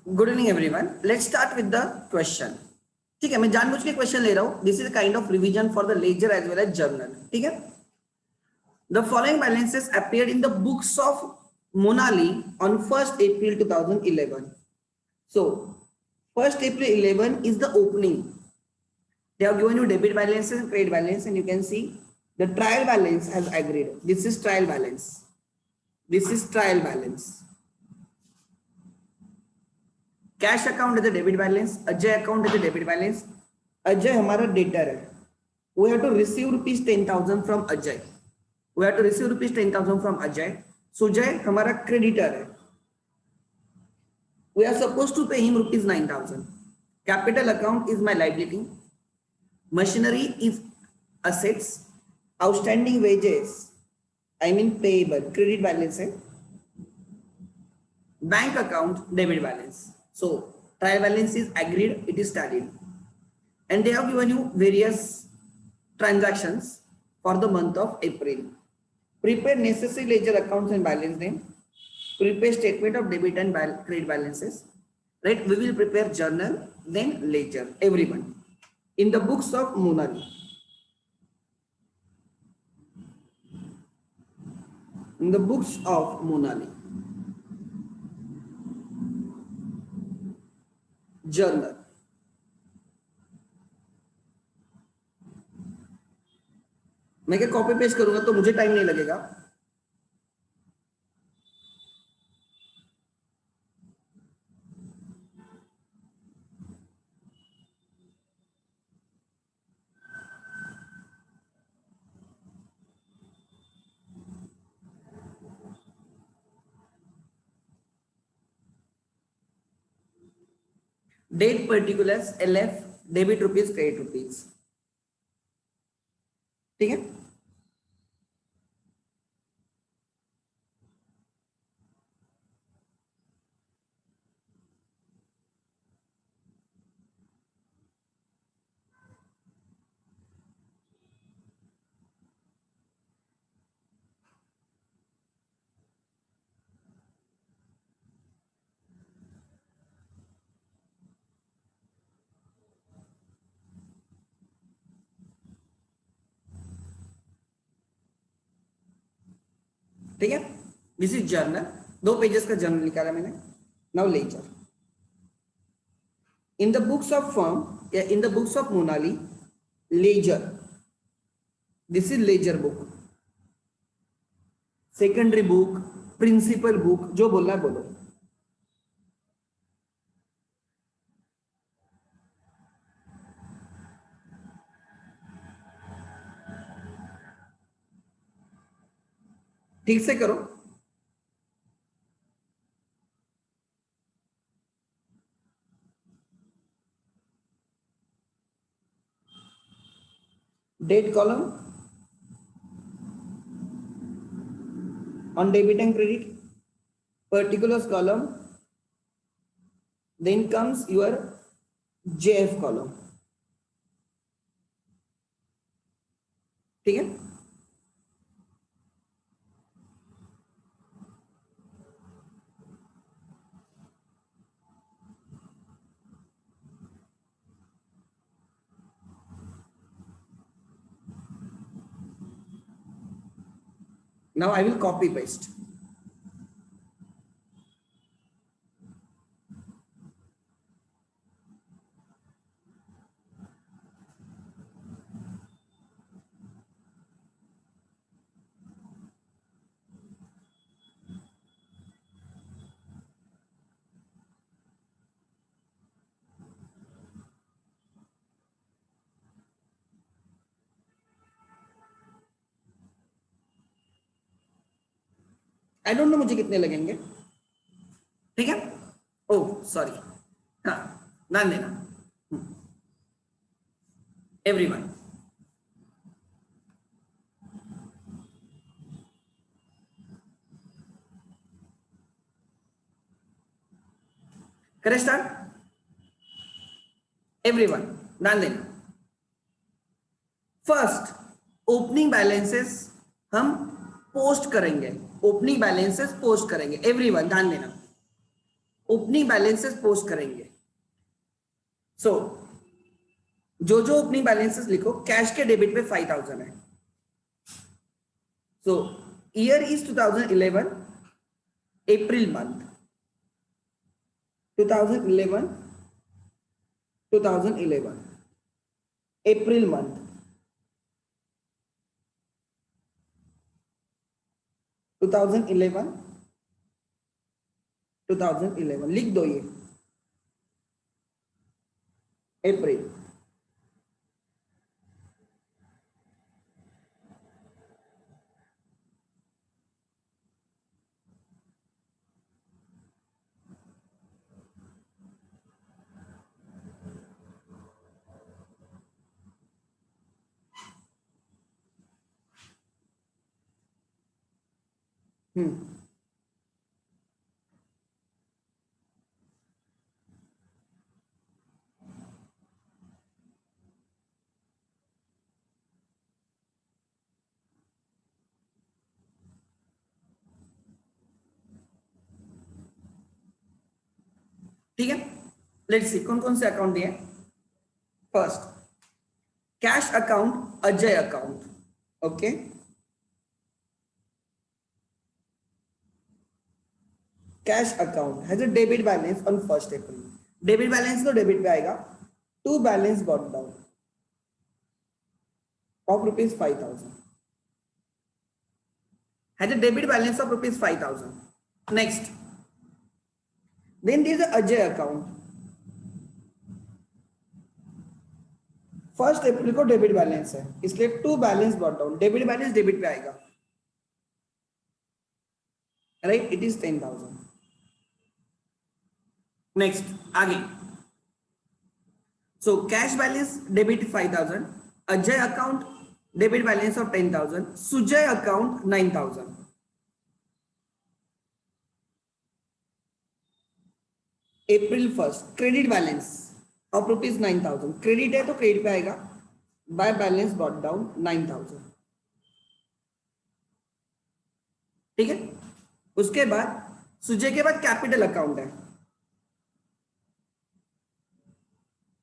Good evening everyone, let's start with the question. ठीक है, मैं जानबूझ के क्वेश्चन ले रहा हूं। This is kind of revision for the ledger as well as journal. ठीक है, the following balances appeared in the books of Monali on 1st April 2011. So 1st April 11 is the opening. They have given you debit balance and credit balance, and you can see the trial balance has agreed. This is trial balance. This is trial balance. Cash account is the debit balance, Ajay account is the debit balance. Ajay हमारा debtor है, we have to receive rupees 10,000 from Ajay, we have to receive rupees 10,000 from Ajay. Sujay हमारा creditor है, we are suppose to pay him rupees 9,000। Capital account is my liability, machinery is assets, outstanding wages I mean payable credit balance है, bank account debit balance. So trial balance is agreed, it is studied, and they have given you various transactions for the month of April. Prepare necessary ledger accounts and balance them. Prepare statement of debit and credit balances. Right? We will prepare journal, then ledger. Everyone in the books of Monali. In the books of Monali. Journal मैं क्या copy paste करूंगा तो मुझे time नहीं लगेगा। Date particulars LF, debit rupees, credit rupees. ठीक है, ठीक है, दिस इज जर्नल। 2 पेजेस का जर्नल निकाला मैंने। Now ledger in the books of firm या in the books of Monali, ledger, this is ledger book, secondary book, principal book, जो बोलना है बोलो। ठीक से करो। Date column on debit and credit, particulars column, then comes your JF column. ठीक है, now I will copy paste. I don't know मुझे कितने लगेंगे। ठीक है, ओह सॉरी, हाँ ध्यान देना एवरीवन। करें स्टार्ट, एवरीवन ध्यान देना। फर्स्ट ओपनिंग बैलेंसेस हम पोस्ट करेंगे, ओपनिंग बैलेंसेस पोस्ट करेंगे। एवरीवन ध्यान देना, ओपनिंग बैलेंसेस पोस्ट करेंगे। सो जो ओपनिंग बैलेंसेस लिखो, कैश के डेबिट पे 5000 है। So year is 2011, April month, 2011 April month, 2011 लिख दो ये अप्रैल। ठीक है, लेट्स सी कौन कौन से अकाउंट दिए। First cash account, Ajay account, okay. Cash account has a debit balance on 1st April. Debit balance तो डेबिट पे आएगा। To balance got down of rupees 5000, has a debit balance of rupees 5000। Next, then there is a Ajay account. 1st April को debit balance है, इसलिए to balance got down, debit balance debit पे आएगा, right, it is 10,000। Next आगे, so cash balance debit 5000, Ajay account debit balance of 10,000, Sujay account 9,000। April 1st credit balance of rupees 9,000, credit है तो credit पे आएगा, बाय बैलेंस गॉट डाउन 9,000। ठीक है, उसके बाद सुजय के बाद कैपिटल अकाउंट है,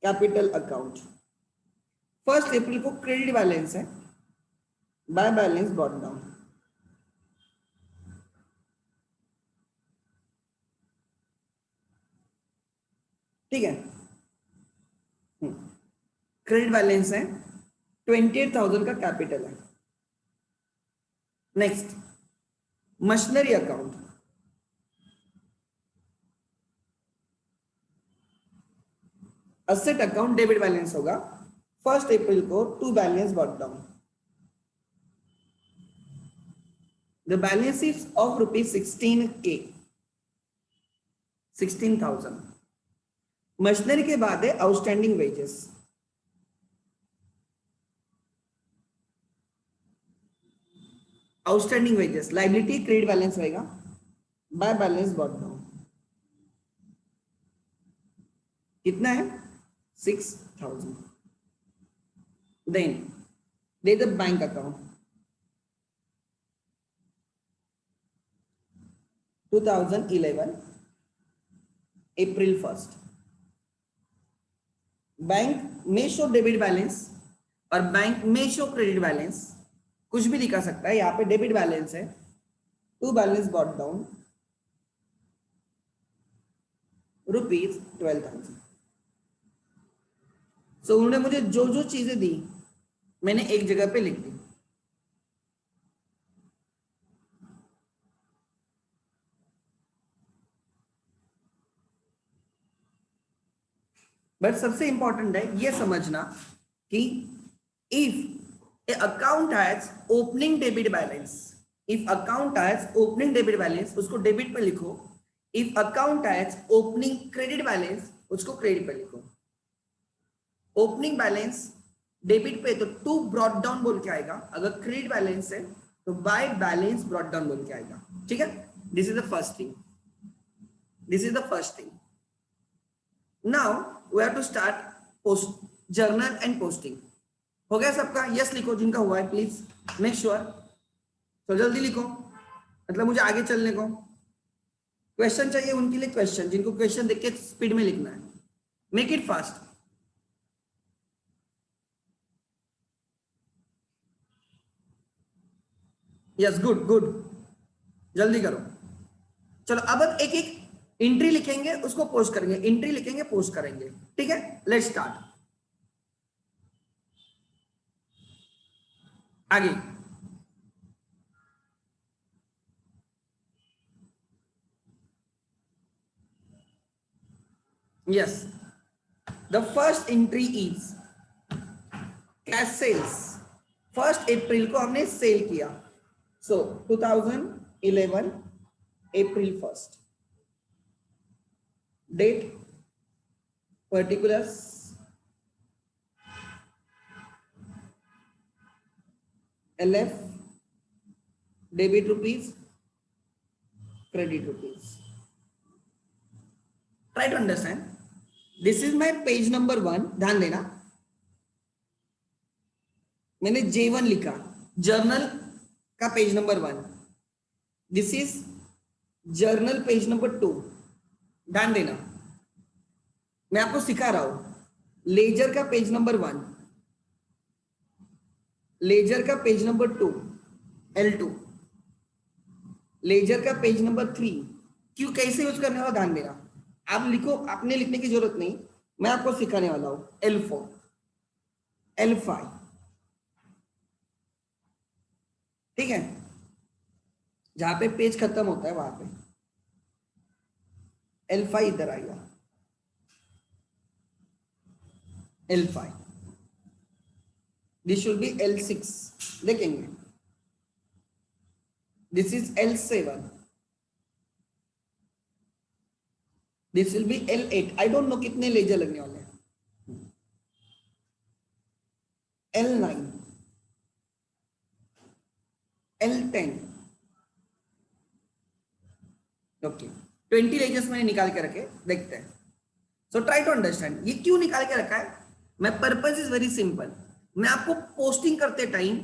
कैपिटल अकाउंट 1st अप्रैल को क्रेडिट बैलेंस है, बाय बैलेंस गॉट डाउन। ठीक है, क्रेडिट बैलेंस है, 28,000 का कैपिटल है। Next machinery account, asset account debit balance होगा, 1st अप्रैल को to balance got down, the balance is of rupees 16K, 16,000। Machinery के बाद है outstanding wages, outstanding wages liability credit balance होएगा, बाय बैलेंस गॉट डाउन, कितना है 6,000। Then they the bank account 2011 April 1st, bank में show debit balance और bank में show credit balance, कुछ भी दिखा सकता है, यहाँ पे डेबिट बैलेंस है, to balance got down rupees 12,000। So उन्होंने मुझे जो जो चीजें दी मैंने एक जगह पे लिख दी। बट सबसे इंपॉर्टेंट है ये समझना कि if A account has opening debit balance, if account has opening debit balance उसको डेबिट पे लिखो, if account has opening credit balance उसको क्रेडिट पे लिखो। ओपनिंग बैलेंस डेबिट पे तो टू ब्रॉट डाउन बोल के आएगा, अगर क्रेडिट बैलेंस है तो बाय बैलेंस ब्रॉट डाउन बोल के आएगा। ठीक है, this is the first thing, this is the first thing. Now we have to start post journal and posting. हो गया सबका? यस लिखो जिनका हुआ है, प्लीज मेक श्योर। तो जल्दी लिखो, मतलब मुझे आगे चलने को। क्वेश्चन चाहिए उनके लिए क्वेश्चन, जिनको क्वेश्चन देख के स्पीड में लिखना है, make it fast. Yes, good good, जल्दी करो। चलो अब एक एक एंट्री लिखेंगे, उसको पोस्ट करेंगे, एंट्री लिखेंगे, पोस्ट करेंगे, ठीक है। Let's start. आगे yes, the first entry is cash sales. First April को हमने सेल किया, so 2011 April 1st, date particulars LF, debit rupees, credit rupees. Try to understand, this is my page number 1, ध्यान देना। मैंने J1 लिखा, journal का page number 1, this is journal page number 2, ध्यान देना। मैं आपको सिखा रहा हूं, लेजर का पेज नंबर 1, लेजर का पेज नंबर 2 L2, लेजर का पेज नंबर 3, क्यों कैसे यूज करने वाला ध्यान देना। आप लिखो, आपने लिखने की जरूरत नहीं, मैं आपको सिखाने वाला हूं। L4, L5, ठीक है, जहां पे पेज खत्म होता है वहां पे L5 इधर आएगा, L5, this should be L6, देखेंगे, this is L7, this will be L8, I don't know कितने लेजर लगने वाले हैं, L9, L10, ओके, 20 लेजर्स मैंने निकाल के रखे, देखते हैं। सो ट्राई टू अंडरस्टैंड, ये क्यों निकाल के रखा है, मैं पर्पस इज वेरी सिंपल, मैं आपको पोस्टिंग करते time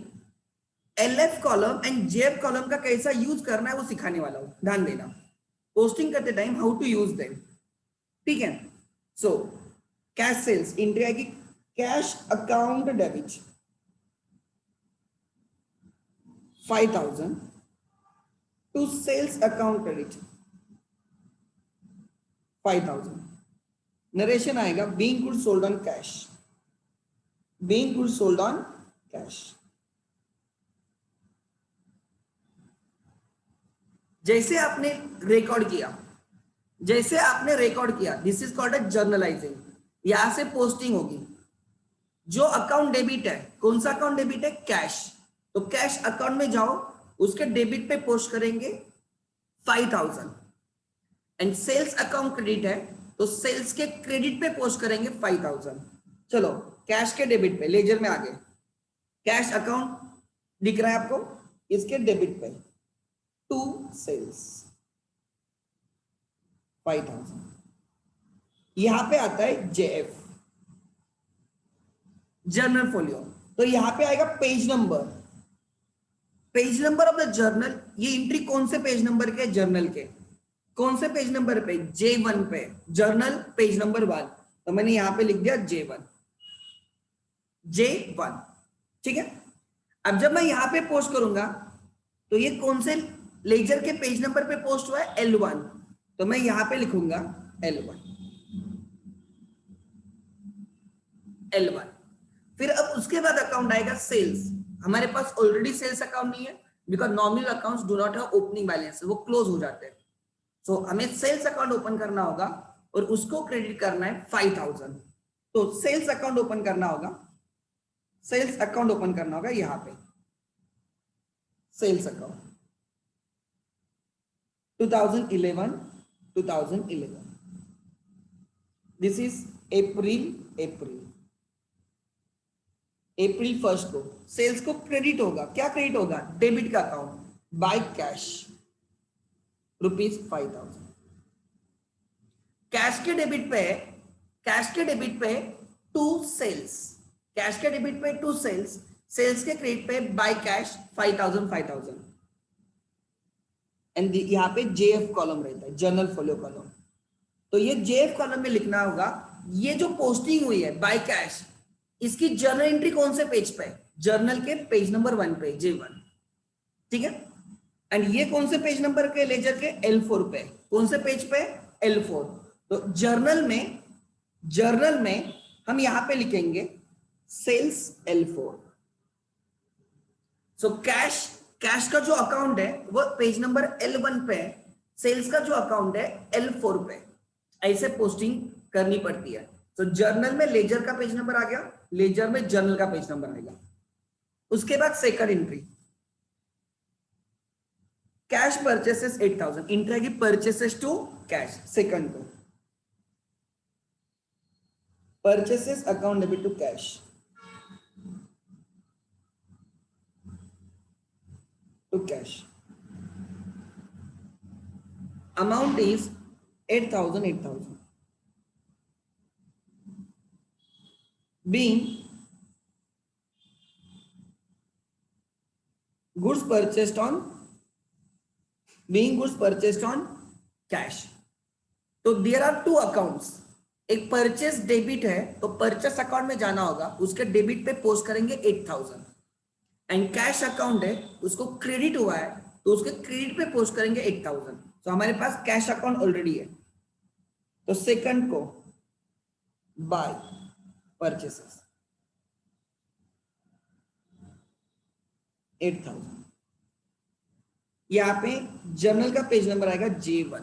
LF column and JF column का कैसा यूज करना है वो सिखाने वाला हूं, ध्यान देना। पोस्टिंग करते time how to use them, ठीक है। सो कैश सेल्स एंट्री आएगी, cash account debit 5000 to sales account credit 5000, narration आएगा being goods sold on cash, being goods sold on cash. जैसे आपने रिकॉर्ड किया, जैसे आपने रिकॉर्ड किया, this is called a journalising, यहां से पोस्टिंग होगी। जो अकाउंट डेबिट है, कौन सा अकाउंट डेबिट है, कैश, तो कैश अकाउंट में जाओ, उसके डेबिट पे पोस्ट करेंगे 5000, एंड सेल्स अकाउंट क्रेडिट है तो सेल्स के क्रेडिट पे पोस्ट करेंगे 5000। चलो कैश के डेबिट पे, लेजर में आगे कैश अकाउंट दिख रहा है आपको, इसके डेबिट पे टू सेल्स 5000, यहां पे आता है JF, जर्नल फोलियो, तो यहां पे आएगा page number, page number of the journal. ये एंट्री कौन से पेज नंबर के, जर्नल के, कौन से पेज नंबर पे, J1 पे, जर्नल पेज नंबर 1, तो मैंने यहां पे लिख दिया J1, J1, ठीक है। अब जब मैं यहां पे पोस्ट करूंगा तो ये कौन से लेजर के पेज नंबर पे पोस्ट हुआ है, L1, तो मैं यहां पे लिखूंगा L1, L1। फिर अब उसके बाद अकाउंट आएगा सेल्स, हमारे पास ऑलरेडी सेल्स अकाउंट नहीं है, because normal accounts do not have opening balance, वो क्लोज हो जाते हैं। सो हमें सेल्स अकाउंट ओपन करना होगा और उसको क्रेडिट करना है 5000, तो सेल्स अकाउंट ओपन करना होगा, सेल्स अकाउंट ओपन करना होगा यहां पे, sales account 2011, this is April 1st को सेल्स को क्रेडिट होगा, क्या क्रेडिट होगा, डेबिट का अकाउंट, बाय कैश ₹5000, कैश के डेबिट पे, कैश के डेबिट पे टू सेल्स, कैश के डेबिट पे टू सेल्स, सेल्स के क्रेडिट पे बाय कैश 5000, एंड यहाँ पे जेएफ कॉलम रहता है, जर्नल फोलियो कॉलम। तो ये जेएफ कॉलम में लिखना होगा ये जो पोस्टिंग हुई है बाय कैश, इसकी जर्नल एंट्री कौन से पेज पे, जर्नल के पेज नंबर 1 पे, J1, ठीक है। एंड ये कौन से पेज नंबर के, लेजर के L4 पे, कौन से पेज पे, L4। तो जर्नल में हम यहां पे लिखेंगे सेल्स L4। सो कैश का जो अकाउंट है वो पेज नंबर L1 पे है, सेल्स का जो अकाउंट है L4 पे। ऐसे पोस्टिंग करनी पड़ती है। तो जर्नल में लेजर का पेज नंबर आ गया, लेजर में जर्नल का पेज नंबर आएगा। उसके बाद second entry, cash purchases 8000, entry आएगी परचेसेस टू कैश। सेकंड को purchases account debit to cash, to cash. Amount is 8,000. Being goods purchased on cash. तो देयर आर टू अकाउंट्स, एक purchase debit है तो purchase account में जाना होगा, उसके डेबिट पे पोस्ट करेंगे 8000। एंड कैश अकाउंट है उसको क्रेडिट हुआ है तो उसके क्रेडिट पे पोस्ट करेंगे 8000। तो हमारे पास कैश अकाउंट ऑलरेडी है। तो सेकंड को बाय परचेसेस 8000, यहां पे जर्नल का पेज नंबर आएगा J1।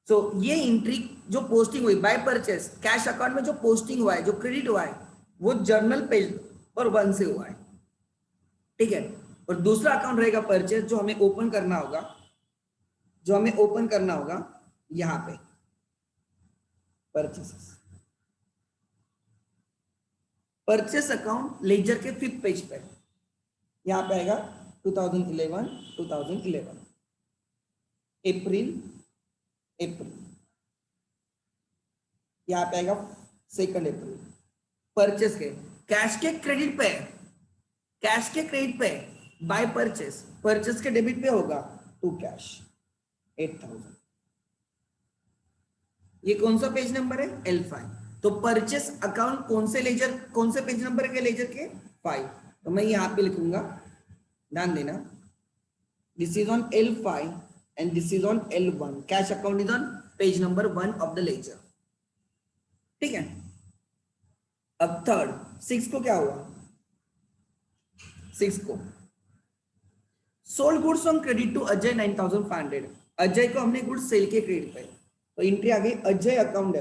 तो ये एंट्री जो पोस्टिंग हुई बाय परचेस, कैश अकाउंट में जो पोस्टिंग हुआ है, जो क्रेडिट हुआ है, वो जर्नल पेज और 1 से हुआ है, ठीक है। और दूसरा अकाउंट रहेगा परचेस, जो हमें ओपन करना होगा, यहां पे परचेस अकाउंट लेजर के 5th पेज पे, यहां पे आएगा 2011 अप्रैल, यहां पे आएगा 2 अप्रैल। परचेस के कैश के क्रेडिट पे बाय परचेस के डेबिट पे होगा टू कैश 8000। ये कौन सा पेज नंबर है, L5। तो परचेस अकाउंट कौन से पेज नंबर के, लेजर के 5। तो मैं यहां पे लिखूंगा, ध्यान देना, this is on L5 and this is on L1। Cash account is on page number 1 of the ledger, ठीक है। अब थर्ड 6 को क्या हुआ, 6 को sold goods on credit to Ajay 9500। Ajay को हमने गुड्स सेल के क्रेडिट पे, तो एंट्री आ गई Ajay account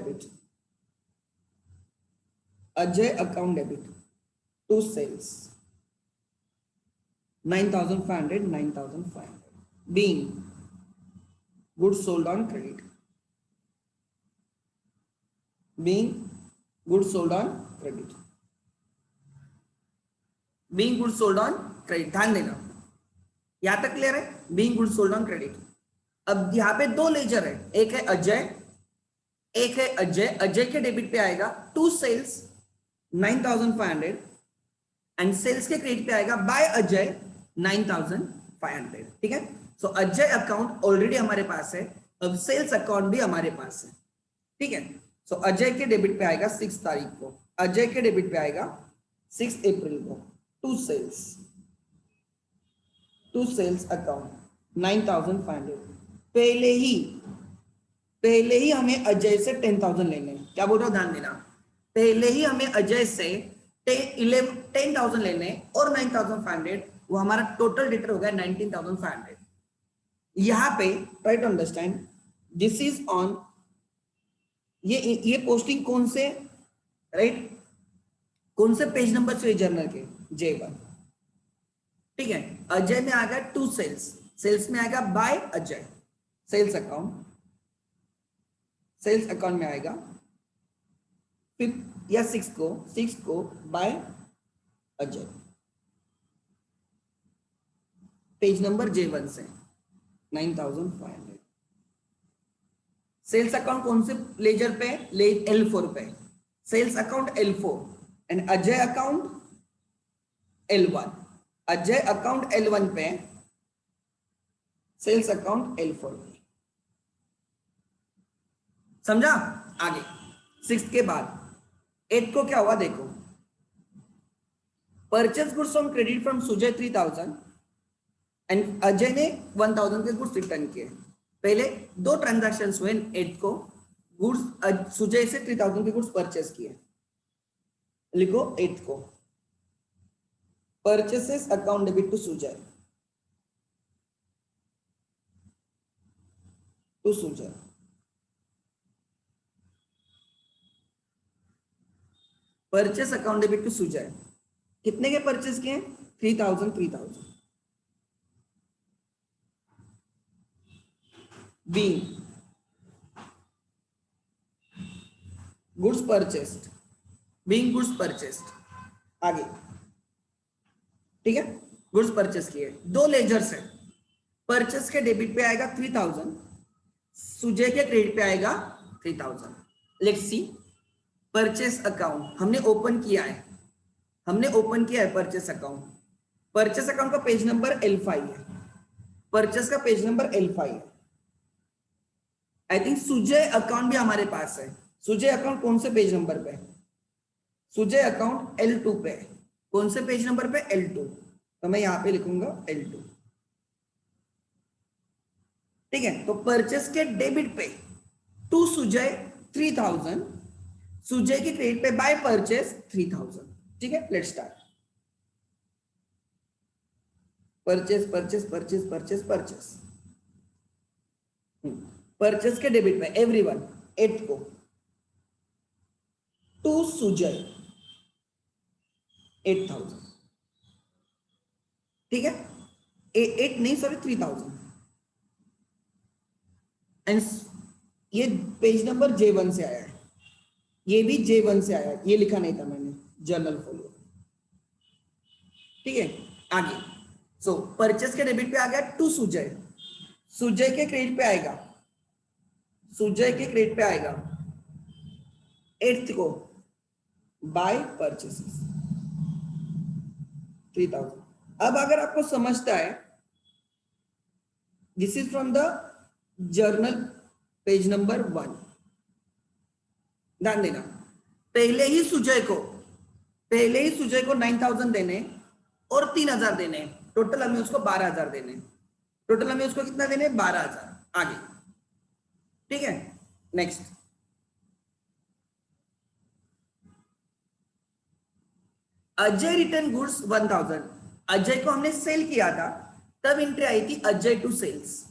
debit to sales 9500 being goods sold on credit, ध्यान देना, यहां तक क्लियर है, being goods sold on credit. अब यहां पे 2 लेजर है, एक है अजय के डेबिट पे आएगा टू सेल्स 9500 एंड सेल्स के क्रेडिट पे आएगा बाय अजय 9500, ठीक है। सो अजय अकाउंट ऑलरेडी हमारे पास है, अब सेल्स अकाउंट भी हमारे पास है, ठीक है। सो अजय के डेबिट पे आएगा 6 तारीख को, अजय के डेबिट पे आएगा 6 अप्रैल को टू सेल्स अकाउंट 9500। पहले ही हमें अजय से 10,000 लेने हैं, क्या बोल रहा हूं, ध्यान देना, पहले ही हमें अजय से 10,000 लेने और 9,500, वो हमारा टोटल डेटर हो गया 19,500। यहां पे try to understand, this is on, ये पोस्टिंग कौन से, राइट, कौन से पेज नंबर से, जर्नल के J1, ठीक है। अजय में आ गया टू सेल्स में आएगा बाय अजय, सेल्स अकाउंट में आएगा 5 या 6 को bye Ajay, page number J1 से 9500। सेल्स अकाउंट कौन से लेजर पे, L4 पे, sales account L4 and Ajay account L1 पे सेल्स अकाउंट L4 पे। समझा? आगे 6th के बाद 8th को क्या हुआ देखो, purchase goods on credit from Sujay 3000 and Ajay ने 1000 के गुड्स रिटर्न किए। पहले दो ट्रांजैक्शंस हुए 8th को, गुड्स सुजय से 3000 के गुड्स परचेस किए। लिखो 8th को purchases account debit to Sujay, purchase account debit to Sujay. कितने के परचेस किए? 3000। Being goods purchased, being goods purchased. आगे ठीक है, गुड्स परचेस किए। दो लेजर्स है, परचेस के डेबिट पे आएगा 3000, सुजय के क्रेडिट पे आएगा 3000। लेट्स सी परचेस अकाउंट हमने ओपन किया है, परचेस अकाउंट। परचेस अकाउंट का पेज नंबर L5 है, परचेस का पेज नंबर L5 है। आई थिंक सुजय अकाउंट भी हमारे पास है। सुजय अकाउंट कौन से पेज नंबर पे है? सुजय अकाउंट L2 पे है। कौन से पेज नंबर पे? L2। तो मैं यहां पे लिखूंगा L2। ठीक है, तो परचेस के डेबिट पे टू सुजय 3000, सुजय के क्रेडिट पे बाय परचेस 3000। ठीक है, let's start. Purchase purchase purchase purchase purchase, purchase के डेबिट पे एवरीवन 8th को टू सुजय 8000। ठीक है, 8 नहीं सॉरी 3000। एंड ये पेज नंबर J1 से आया है, ये भी J1 से आया है, ये लिखा नहीं था मैंने, जर्नल फॉलो। ठीक है, आगे सो परचेस के डेबिट पे आ गया टू सुजय, सुजय के क्रेडिट पे आएगा, 8th को बाय परचेसेस 3000। अब अगर आपको समझता है, this is from the journal page number 1। ध्यान देना, पहले ही सुजय को 9000 देने और 3000 देने, टोटल हमें उसको 12000 देने, टोटल हमें उसको कितना देने? 12000। आगे ठीक है, next Ajay return goods 1000। Ajay को हमने सेल किया था, तब एंट्री आई थी अजय टू सेल्स।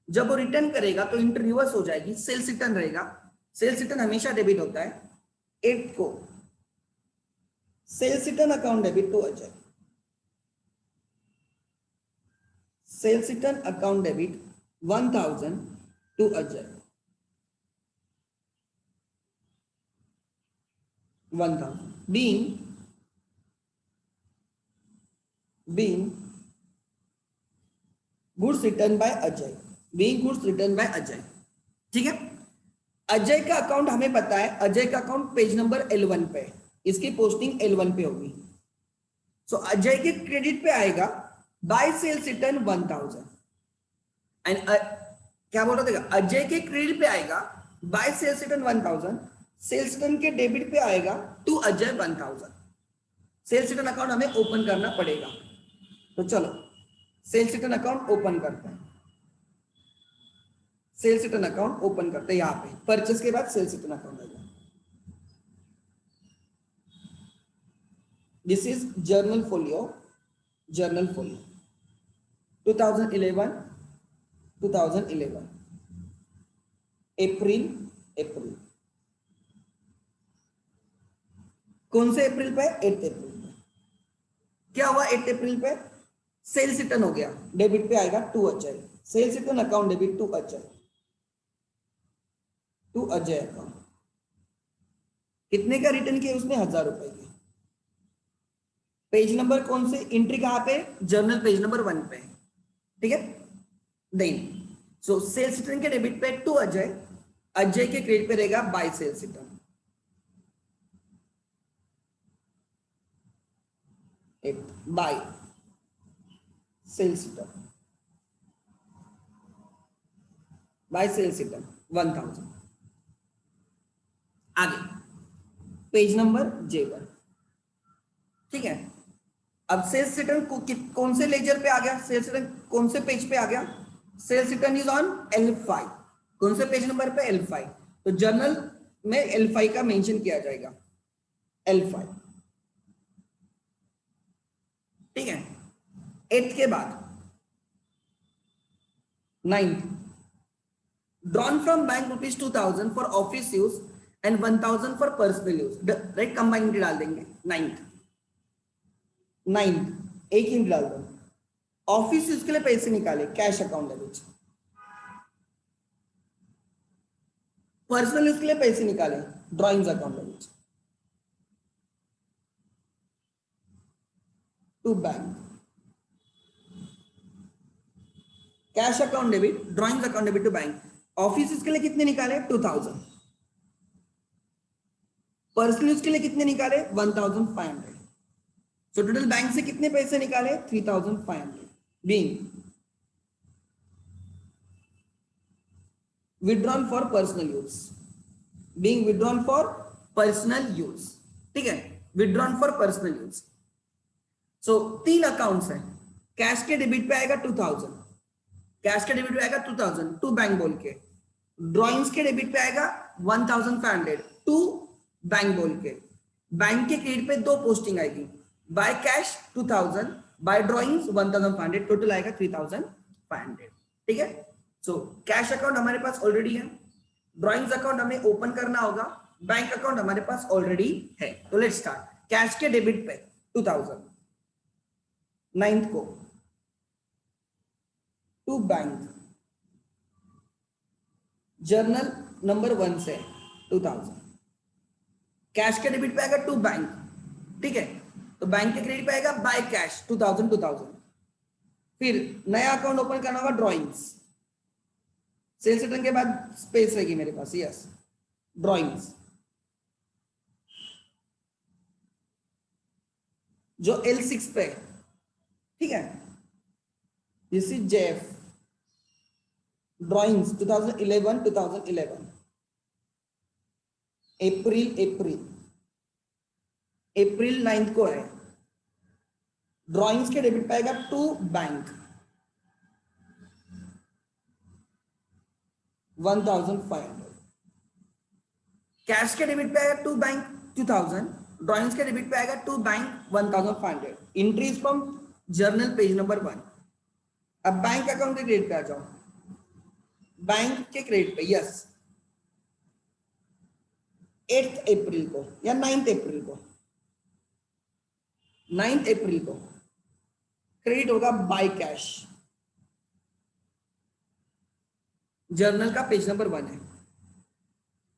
जब वो रिटर्न करेगा तो एंट्री रिवर्स हो जाएगी, सेल्स रिटर्न रहेगा। सेल्स रिटर्न हमेशा डेबिट होता है। 8th को sales return account debit to Ajay, sales return account debit 1000 to Ajay, 1000 being goods return by Ajay, ठीक है। अजय का अकाउंट हमें पता है, अजय का अकाउंट पेज नंबर L1 पे, इसकी पोस्टिंग L1 पे होगी। सो अजय के क्रेडिट पे आएगा बाय सेल्स रिटर्न 1000 एंड क्या बोल रहा था, अजय के क्रेडिट पे आएगा by sales return 1000, sales return के डेबिट पे आएगा to Ajay 1000। Sales return account हमें ओपन करना पड़ेगा, तो चलो सेल्स रिटर्न अकाउंट ओपन करते हैं। सेल्स रिटर्न अकाउंट ओपन करते हैं, यहां पे परचेस के बाद सेल्स रिटर्न अकाउंट आएगा। दिस इज जर्नल फोलियो 2011 अप्रैल कौन से अप्रैल पे? 8 अप्रैल पे। क्या हुआ 8 अप्रैल पे? सेल्स रिटर्न हो गया, डेबिट पे आएगा to Ajay, sales return account debit to Ajay account. कितने का रिटर्न किया उसने? 1000 रुपए के। पेज नंबर कौन से? एंट्री कहां पे? जर्नल पेज नंबर 1 पे। ठीक है, देन सो सेल्स रिटर्न के डेबिट पे टू अजय, अजय के क्रेडिट पे रहेगा by sales return, by sales return. By sales return 1000। आगे पेज नंबर J1, ठीक है। अब सेल्स रिटर्न कौन से लेजर पे आ गया, सेल्स रिटर्न कौन से पेज पे आ गया, sales return is on L5। कौन से पेज नंबर पे, L5। तो जर्नल में L5 का मेंशन किया जाएगा, L5, ठीक है। 8th के बाद 9th, drawn from bank rupees 2000 for office use and 1000 for personal use, right, combine डाल देंगे। 9th एक ही डाल दो। ऑफिस यूज के लिए पैसे निकाले, cash account debit. Personal use के लिए पैसे निकाले, drawings account debit. To bank, cash account debit, drawings account debit to bank. Office use के लिए कितने निकाले, 2000। पर्सनल यूज के लिए कितने निकाले, 1500। सो टोटल बैंक से कितने पैसे निकाले, 3500, being withdrawn for personal use, being withdrawn for personal use, ठीक है, withdrawn for personal use। So 3 accounts है, कैश के डेबिट पे आएगा 2000, कैश के डेबिट पे आएगा 2000 टू बैंक बोल के, ड्राइंग्स के डेबिट पे आएगा 1500 टू बैंक बोल के। बैंक के क्रेडिट पे 2 पोस्टिंग आएगी, by cash 2000, by drawings 1500, total आएगा 3500, ठीक है। सो कैश अकाउंट हमारे पास ऑलरेडी है, ड्राइंग्स अकाउंट हमें ओपन करना होगा, बैंक अकाउंट हमारे पास ऑलरेडी है। तो लेट्स स्टार्ट। कैश के डेबिट पे 2000 9th को टू बैंक, जर्नल नंबर 1 से 2000, कैश के डेबिट पे आएगा टू बैंक, ठीक है। तो बैंक के क्रेडिट पे आएगा बाय कैश 2000। फिर नया अकाउंट ओपन करना होगा, ड्राइंग्स। सेल्स रिटर्न के बाद स्पेस रहेगी मेरे पास, यस, ड्राइंग्स। जो L6 पे, ठीक है, this is JF, drawings 2011, April 9th को है। ड्राइंग्स के डेबिट पाएगा टू बैंक 1500, कैश के डेबिट पे आएगा टू बैंक 2000, ड्राइंग्स के डेबिट पे आएगा to bank 1500। Entries from journal page number 1। अब बैंक अकाउंट के क्रेडिट पे आ जाओ, बैंक के क्रेडिट पे, यस, 8th अप्रैल को या 9th अप्रैल को, 9th अप्रैल को क्रेडिट होगा बाय कैश। जर्नल का पेज नंबर 1 है,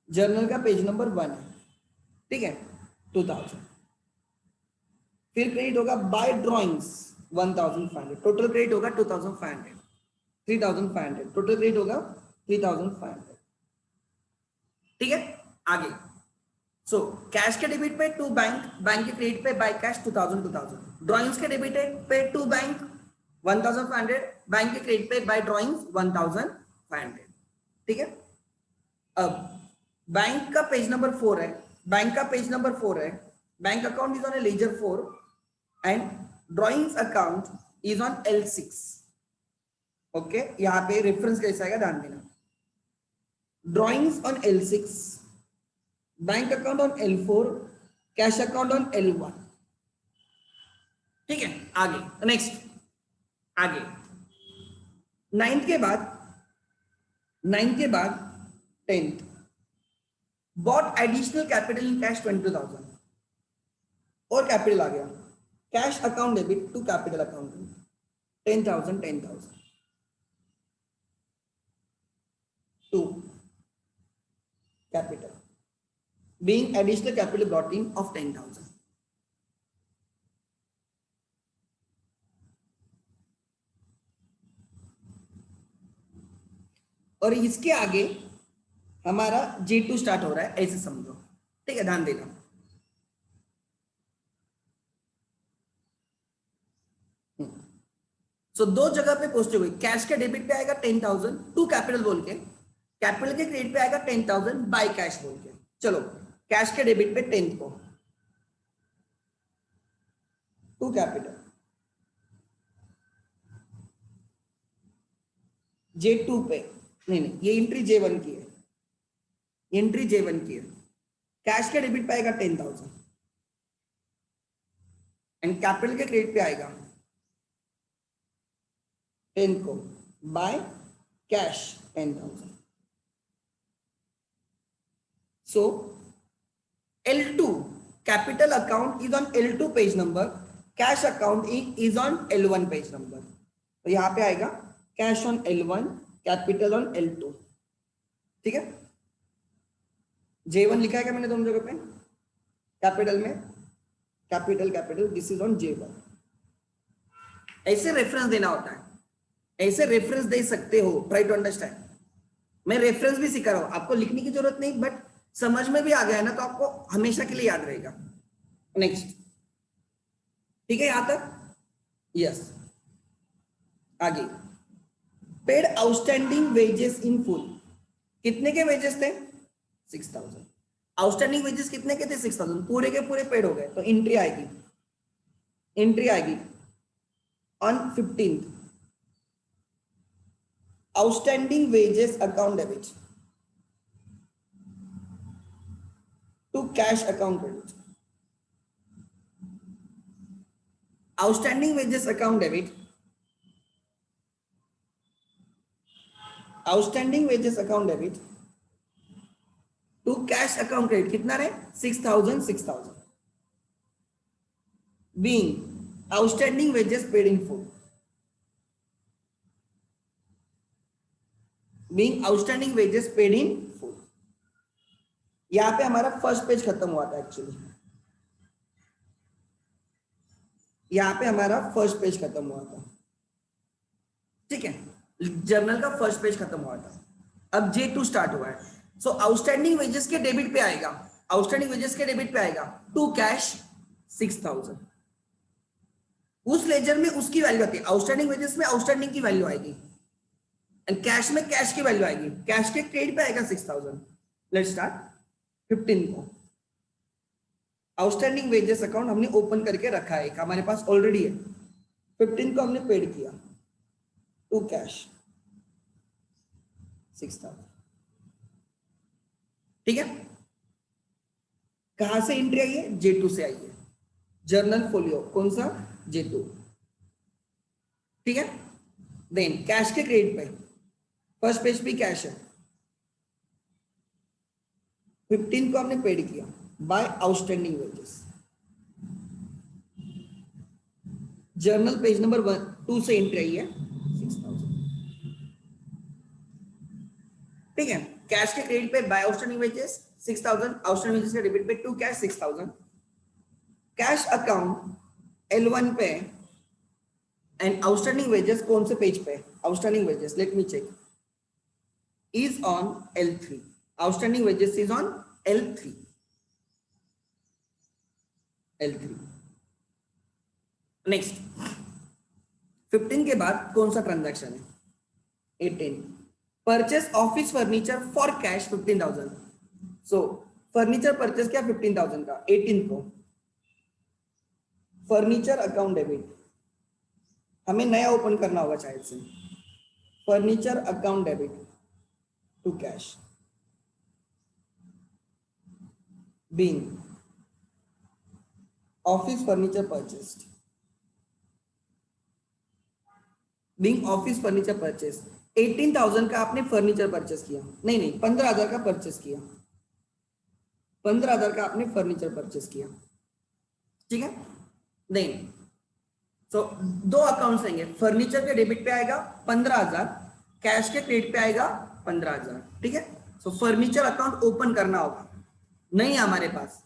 जर्नल का पेज नंबर 1 है, ठीक है, 2000। फिर क्रेडिट होगा बाय ड्राइंग्स 1500, टोटल क्रेडिट होगा 2500, 3500, टोटल क्रेडिट होगा 3500, ठीक है। आगे सो कैश के डेबिट पे टू बैंक, बैंक के क्रेडिट पे बाय कैश 2000, ड्राइंग्स के डेबिट पे टू बैंक 1500, बैंक के क्रेडिट पे बाय ड्राइंग्स 1500, ठीक है। अब बैंक का पेज नंबर 4 है, बैंक का पेज नंबर 4 है, bank account is on A ledger 4 and drawings account is on L6, okay. यहां पे रेफरेंस कैसा आएगा ध्यान देना, drawings on L6, bank account on L4, cash account on L1, ठीक है। आगे नेक्स्ट, आगे 9th के बाद 10th, bought additional capital in cash 22,000, और कैपिटल आ गया, cash account debit to capital account 10,000 to capital, being additional capital brought in of 10,000. और इसके आगे हमारा J2 स्टार्ट हो रहा है, ऐसे समझो, ठीक है, ध्यान देना। सो दो जगह पे पोस्ट हुई, कैश के डेबिट पे आएगा 10,000 टू कैपिटल बोल के, कैपिटल के क्रेडिट पे आएगा 10,000 बाय कैश बोल के। चलो कैश के डेबिट पे 10 को टू कैपिटल, J2 पे नहीं ये एंट्री J1 की है, एंट्री J1 की है। कैश के डेबिट पे आएगा 10,000 एंड कैपिटल के क्रेडिट पे आएगा 10 को by cash 10,000। So L2 capital account is on L2 page number, cash account is on L1 page number. तो यहां पे आएगा cash on L1, capital on L2। ठीक है, J1 लिखा है क्या मैंने दोनों जगह पे? कैपिटल में capital capital, this is on J1। ऐसे रेफरेंस देना होता है, ऐसे रेफरेंस दे सकते हो। Try to understand. मैं रेफरेंस भी सिखा रहा हूं, आपको लिखने की जरूरत नहीं, बट समझ में भी आ गया है ना, तो आपको हमेशा के लिए याद रहेगा। नेक्स्ट, ठीक है यहां तक? यस। आगे, paid outstanding wages in full. कितने के वेजेस थे? 6,000। आउटस्टैंडिंग वेजेस कितने के थे? 6,000। पूरे के पूरे पेड हो गए, तो एंट्री आएगी, एंट्री आएगी on 15th, outstanding wages account debit to cash account credit. Outstanding wages account debit, outstanding wages account debit to cash account credit कितना रहे? 6,000 6,000 being outstanding wages paid in full, being outstanding wages paid in full। यहां पे हमारा first page खत्म हुआ था actually, यहां पे हमारा फर्स्ट पेज खत्म हुआ था। ठीक है, जर्नल का फर्स्ट पेज खत्म हुआ था, अब J2 स्टार्ट हुआ है। सो आउटस्टैंडिंग वेजेस के डेबिट पे आएगा, आउटस्टैंडिंग वेजेस के डेबिट पे आएगा टू कैश 6,000। उस लेजर में उसकी वैल्यू आती है, आउटस्टैंडिंग वेजेस में आउटस्टैंडिंग की वैल्यू आएगी एंड कैश में कैश की वैल्यू आएगी। कैश के क्रेडिट पे आएगा 6,000। लेट्स स्टार्ट 15 को। आउटस्टैंडिंग वेजेस अकाउंट हमने ओपन करके रखा है, हमारे पास ऑलरेडी है। 15 को हमने पेड किया टू कैश 6,000। ठीक है, कहां से एंट्री आई है? J2 से आई है, जर्नल फोलियो कौन सा? J2। ठीक है, देन कैश के क्रेडिट पे फर्स्ट पेज भी कैश है, 15 को हमने पेड किया by outstanding wages. Journal page number 2 से एंट्री आई है 6,000। ठीक है, कैश के क्रेडिट पे by outstanding wages 6,000, outstanding wages के डेबिट पे to cash 6,000। Cash account L1 पे एंड आउटस्टैंडिंग वेजेस कौन से पेज पे? Outstanding wages, let me check, is on L3। Outstanding wages is on L3, L3। Next, 15 के बाद कौन सा ट्रांजैक्शन है? 18, purchase office furniture for cash 15,000। So furniture purchase किया 15,000 का 18 को, फर्नीचर अकाउंट डेबिट, हमें नया ओपन करना होगा शायद से, furniture account debit to cash being office furniture purchased, being office furniture purchase. 18,000 का आपने फर्नीचर परचेस किया, नहीं 15,000 का परचेस किया, 15,000 का आपने फर्नीचर परचेस किया। ठीक है, देन तो दो अकाउंट्स रहेंगे, फर्नीचर के डेबिट पे आएगा 15,000, कैश के क्रेडिट पे आएगा 15,000। ठीक है, सो फर्नीचर अकाउंट ओपन करना होगा, नहीं है हमारे पास,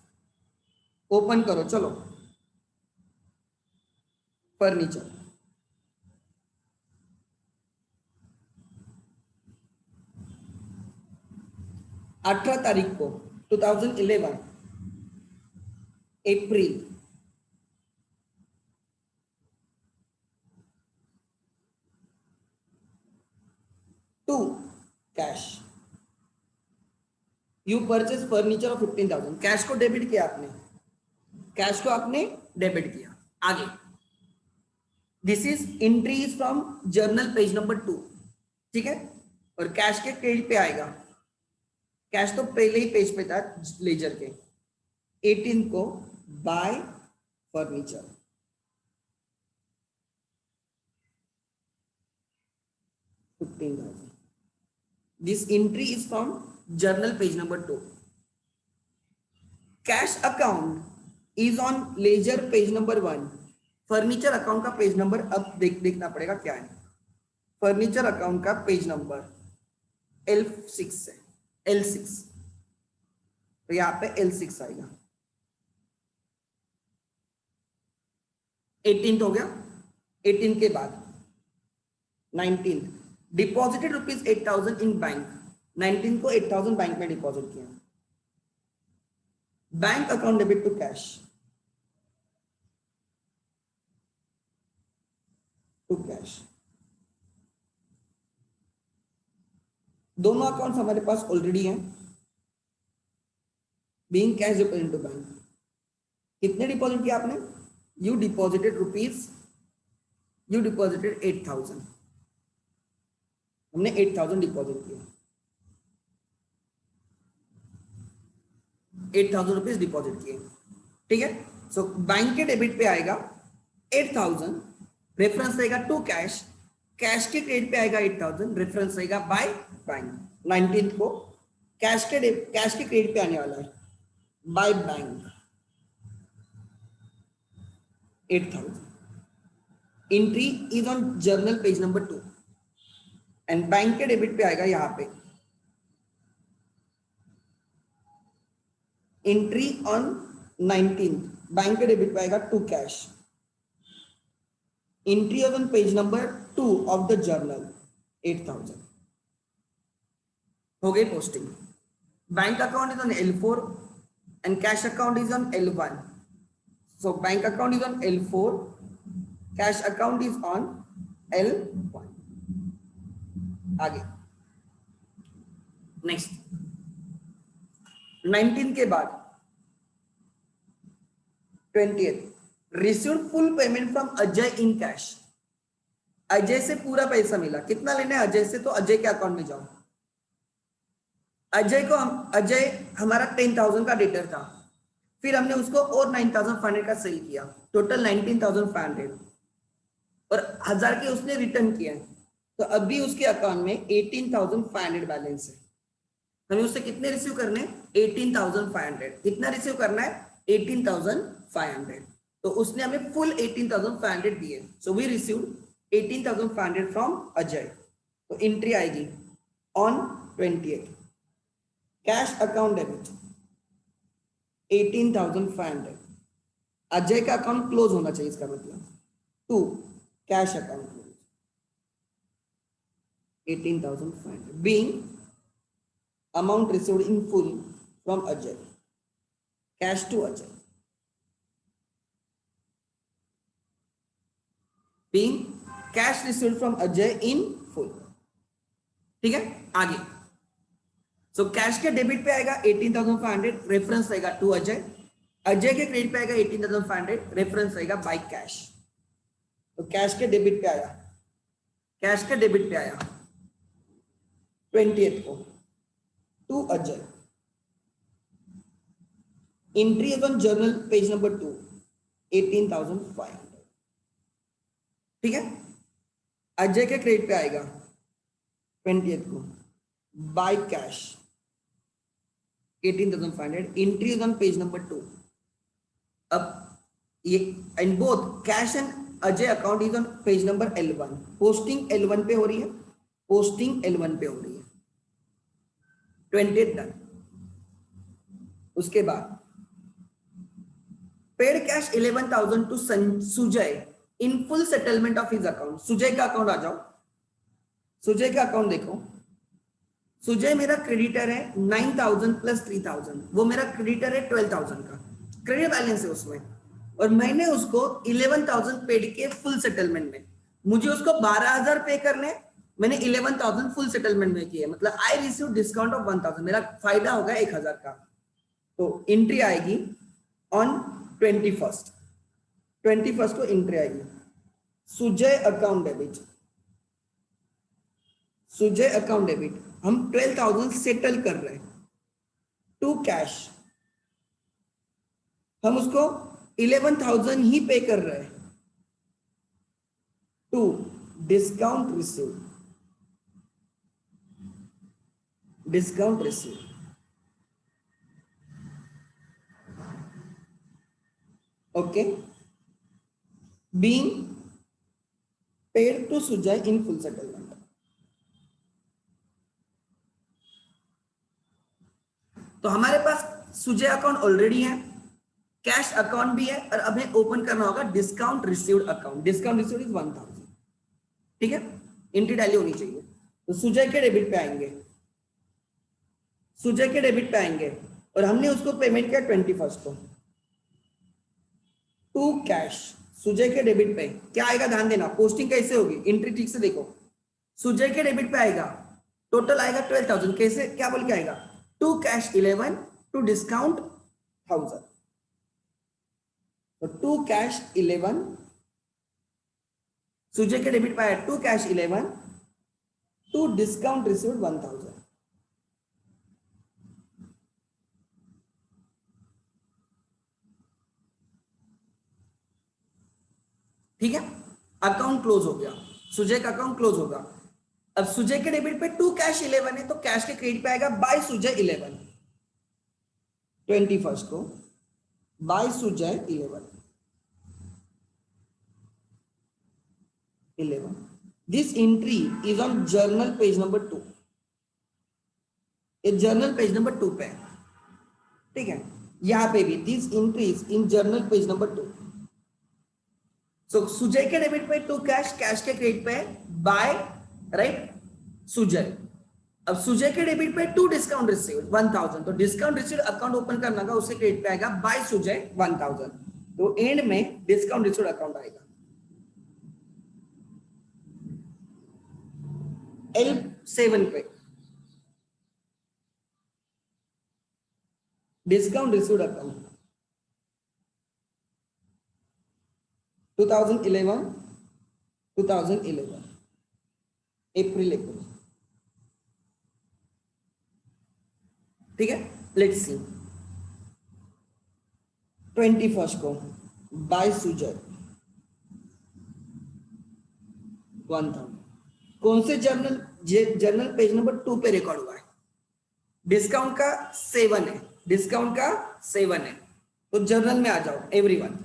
ओपन करो चलो। फर्नीचर 18 तारीख को 2011 April, to cash you purchase furniture of 15,000, cash को डेबिट किया आपने, कैश को आपने डेबिट किया। आगे this is entry is from journal page number 2, ठीक है, और कैश के क्रेडिट पे आएगा। कैश तो पहले ही पेज पे था लेजर के। 18 को bye furniture, this entry is from journal page number 2. Cash account is on ledger page number 1. Furniture account का पेज नंबर अब देखना पड़ेगा क्या है। फर्नीचर अकाउंट का पेज नंबर L6 है, L6, तो यहाँ पे L6 आएगा। 18th हो गया। 18 के बाद 19 डिपॉजिटेड रुपीज 8,000 इन बैंक। 19 को 8,000 बैंक में डिपॉजिट किया। Bank account debit to cash, to cash. दोनों अकाउंट्स हमारे पास ऑलरेडी हैं। Being cash deposit to bank, कितने डिपॉजिट किया आपने? यू डिपॉजिटेड 8,000, हमने 8,000 डिपॉजिट किया, 8,000 रुपीज डिपॉजिट किए, ठीक है। सो बैंक के डेबिट पे आएगा 8,000, रेफरेंस रहेगा टू कैश। कैश के क्रेडिट पे आएगा 8,000, रेफरेंस रहेगा बाय बैंक। 19th को कैश के क्रेडिट पे आने वाला है by bank 8,000। Entry is on journal page number 2 and bank के डेबिट पे आएगा यहाँ पे एंट्री ऑन 19th, बैंक के डेबिट पे आएगा to cash. Entry on page number 2 of the journal 8,000 हो गई posting. Bank account is on L4 and cash account is on L1। So bank account is on L4, cash account is on L1। आगे next 19 के बाद 20th received full payment from Ajay in cash. Ajay से पूरा पैसा मिला। कितना लेना है अजय से? तो अजय के अकाउंट में जाओ। अजय हमारा 10,000 का डेटर था, फिर हमने उसको और 9,500 का सेल किया, टोटल 19,500 और 1,000 के उसने रिटर्न किया। तो अभी उसके अकाउंट में 18,500 बैलेंस है। हमें उससे कितने रिसीव करने? 18,500। कितना रिसीव करना है? 18,500। तो उसने हमें फुल 18,500 दिए। So we received 18,500 from Ajay. तो एंट्री आएगी on 28 cash account debit 18,500। Ajay का अकाउंट क्लोज होना चाहिए, इसका मतलब। 2 cash account 18,500 being amount received in full from Ajay, cash to Ajay, being cash received from Ajay in full। ठीक है, आगे सो कैश के डेबिट पे आएगा 18,500, रेफरेंस रहेगा टू अजय। अजय के क्रेडिट पे आएगा 18,500, रेफरेंस रहेगा बाय कैश। तो कैश के डेबिट पे आया, कैश के डेबिट पे आया 20th को to Ajay. Entry is on journal page number 2 18,500। ठीक है, अजय के क्रेडिट पे आएगा 20th को by cash 18,500। Entry is on page number 2। अब ये and both cash and Ajay account is on page number L1। Posting L1 पे हो रही है, पोस्टिंग L1 पे हो रही है। 20th done. उसके बाद paid cash 11,000 to Sujay in full settlement of his account. Sujay का अकाउंट आ जाओ, सुजय का अकाउंट देखो। सुजय मेरा क्रेडिटर है 9,000 प्लस 3,000, वो मेरा क्रेडिटर है 12,000 का क्रेडिट बैलेंस है उसमें, और मैंने उसको 11,000 पेड किए फुल सेटलमेंट में। मुझे उसको 12,000 पे करने, मैंने 11,000 फुल सेटलमेंट में किया, मतलब आई रिसीव डिस्काउंट ऑफ 1,000, मेरा फायदा होगा 1,000 का। तो एंट्री आएगी ऑन 21st को एंट्री आएगी, Sujay account debit, Sujay account debit. हम 12,000 सेटल कर रहे हैं टू कैश, हम उसको 11,000 ही पे कर रहे हैं to discount receive, discount receive. Okay, being paid to Sujay in full settlement. तो हमारे पास सुजय अकाउंट ऑलरेडी है, कैश अकाउंट भी है, और अब हमें ओपन करना होगा discount received account. Discount received is 1,000, ठीक है, एंट्री टैली होनी चाहिए। तो सुजय के डेबिट पे आएंगे, सुजय के डेबिट पे आएंगे, और हमने उसको पेमेंट किया 21st को टू कैश। सुजय के डेबिट पे क्या आएगा, ध्यान देना, पोस्टिंग कैसे होगी, एंट्री ठीक से देखो। सुजय के डेबिट पे आएगा, टोटल आएगा 12,000, कैसे, क्या बोल के आएगा, टू कैश 11 टू डिस्काउंट 1,000। तो टू कैश 11, सुजय के डेबिट पे आया to cash 11 to discount received 1,000। ठीक है, अकाउंट क्लोज हो गया, सुजय का अकाउंट क्लोज होगा। अब सुजय के डेबिट पे टू कैश 11 है, तो कैश के क्रेडिट पे आएगा बाय सुजय 11, 21st को by Sujay 11। This entry is on journal page number 2, ये जर्नल पेज नंबर 2 पे है, ठीक है, यहां पे भी this entry is in journal page number 2। सो सुजय के डेबिट पे टू कैश, कैश के क्रेडिट पे बाय, राइट, सुजय। अब सुजय के डेबिट पे टू डिस्काउंट रिसीव्ड 1,000, तो डिस्काउंट रिसीव्ड अकाउंट ओपन करना का, उससे क्रेडिट पे आएगा बाय सुजय 1,000, तो एंड में डिस्काउंट रिसीव्ड अकाउंट आएगा। L7 पे डिस्काउंट रिसीव्ड अकाउंट 2011 अप्रैल, ठीक है। लेट्स सी, 21st को बाय सुजय 1,000, कौन से जर्नल, जर्नल पेज नंबर 2 पे रिकॉर्ड हुआ है, डिस्काउंट का 7 है, डिस्काउंट का 7 है। तो जर्नल में आ जाओ एवरीवन,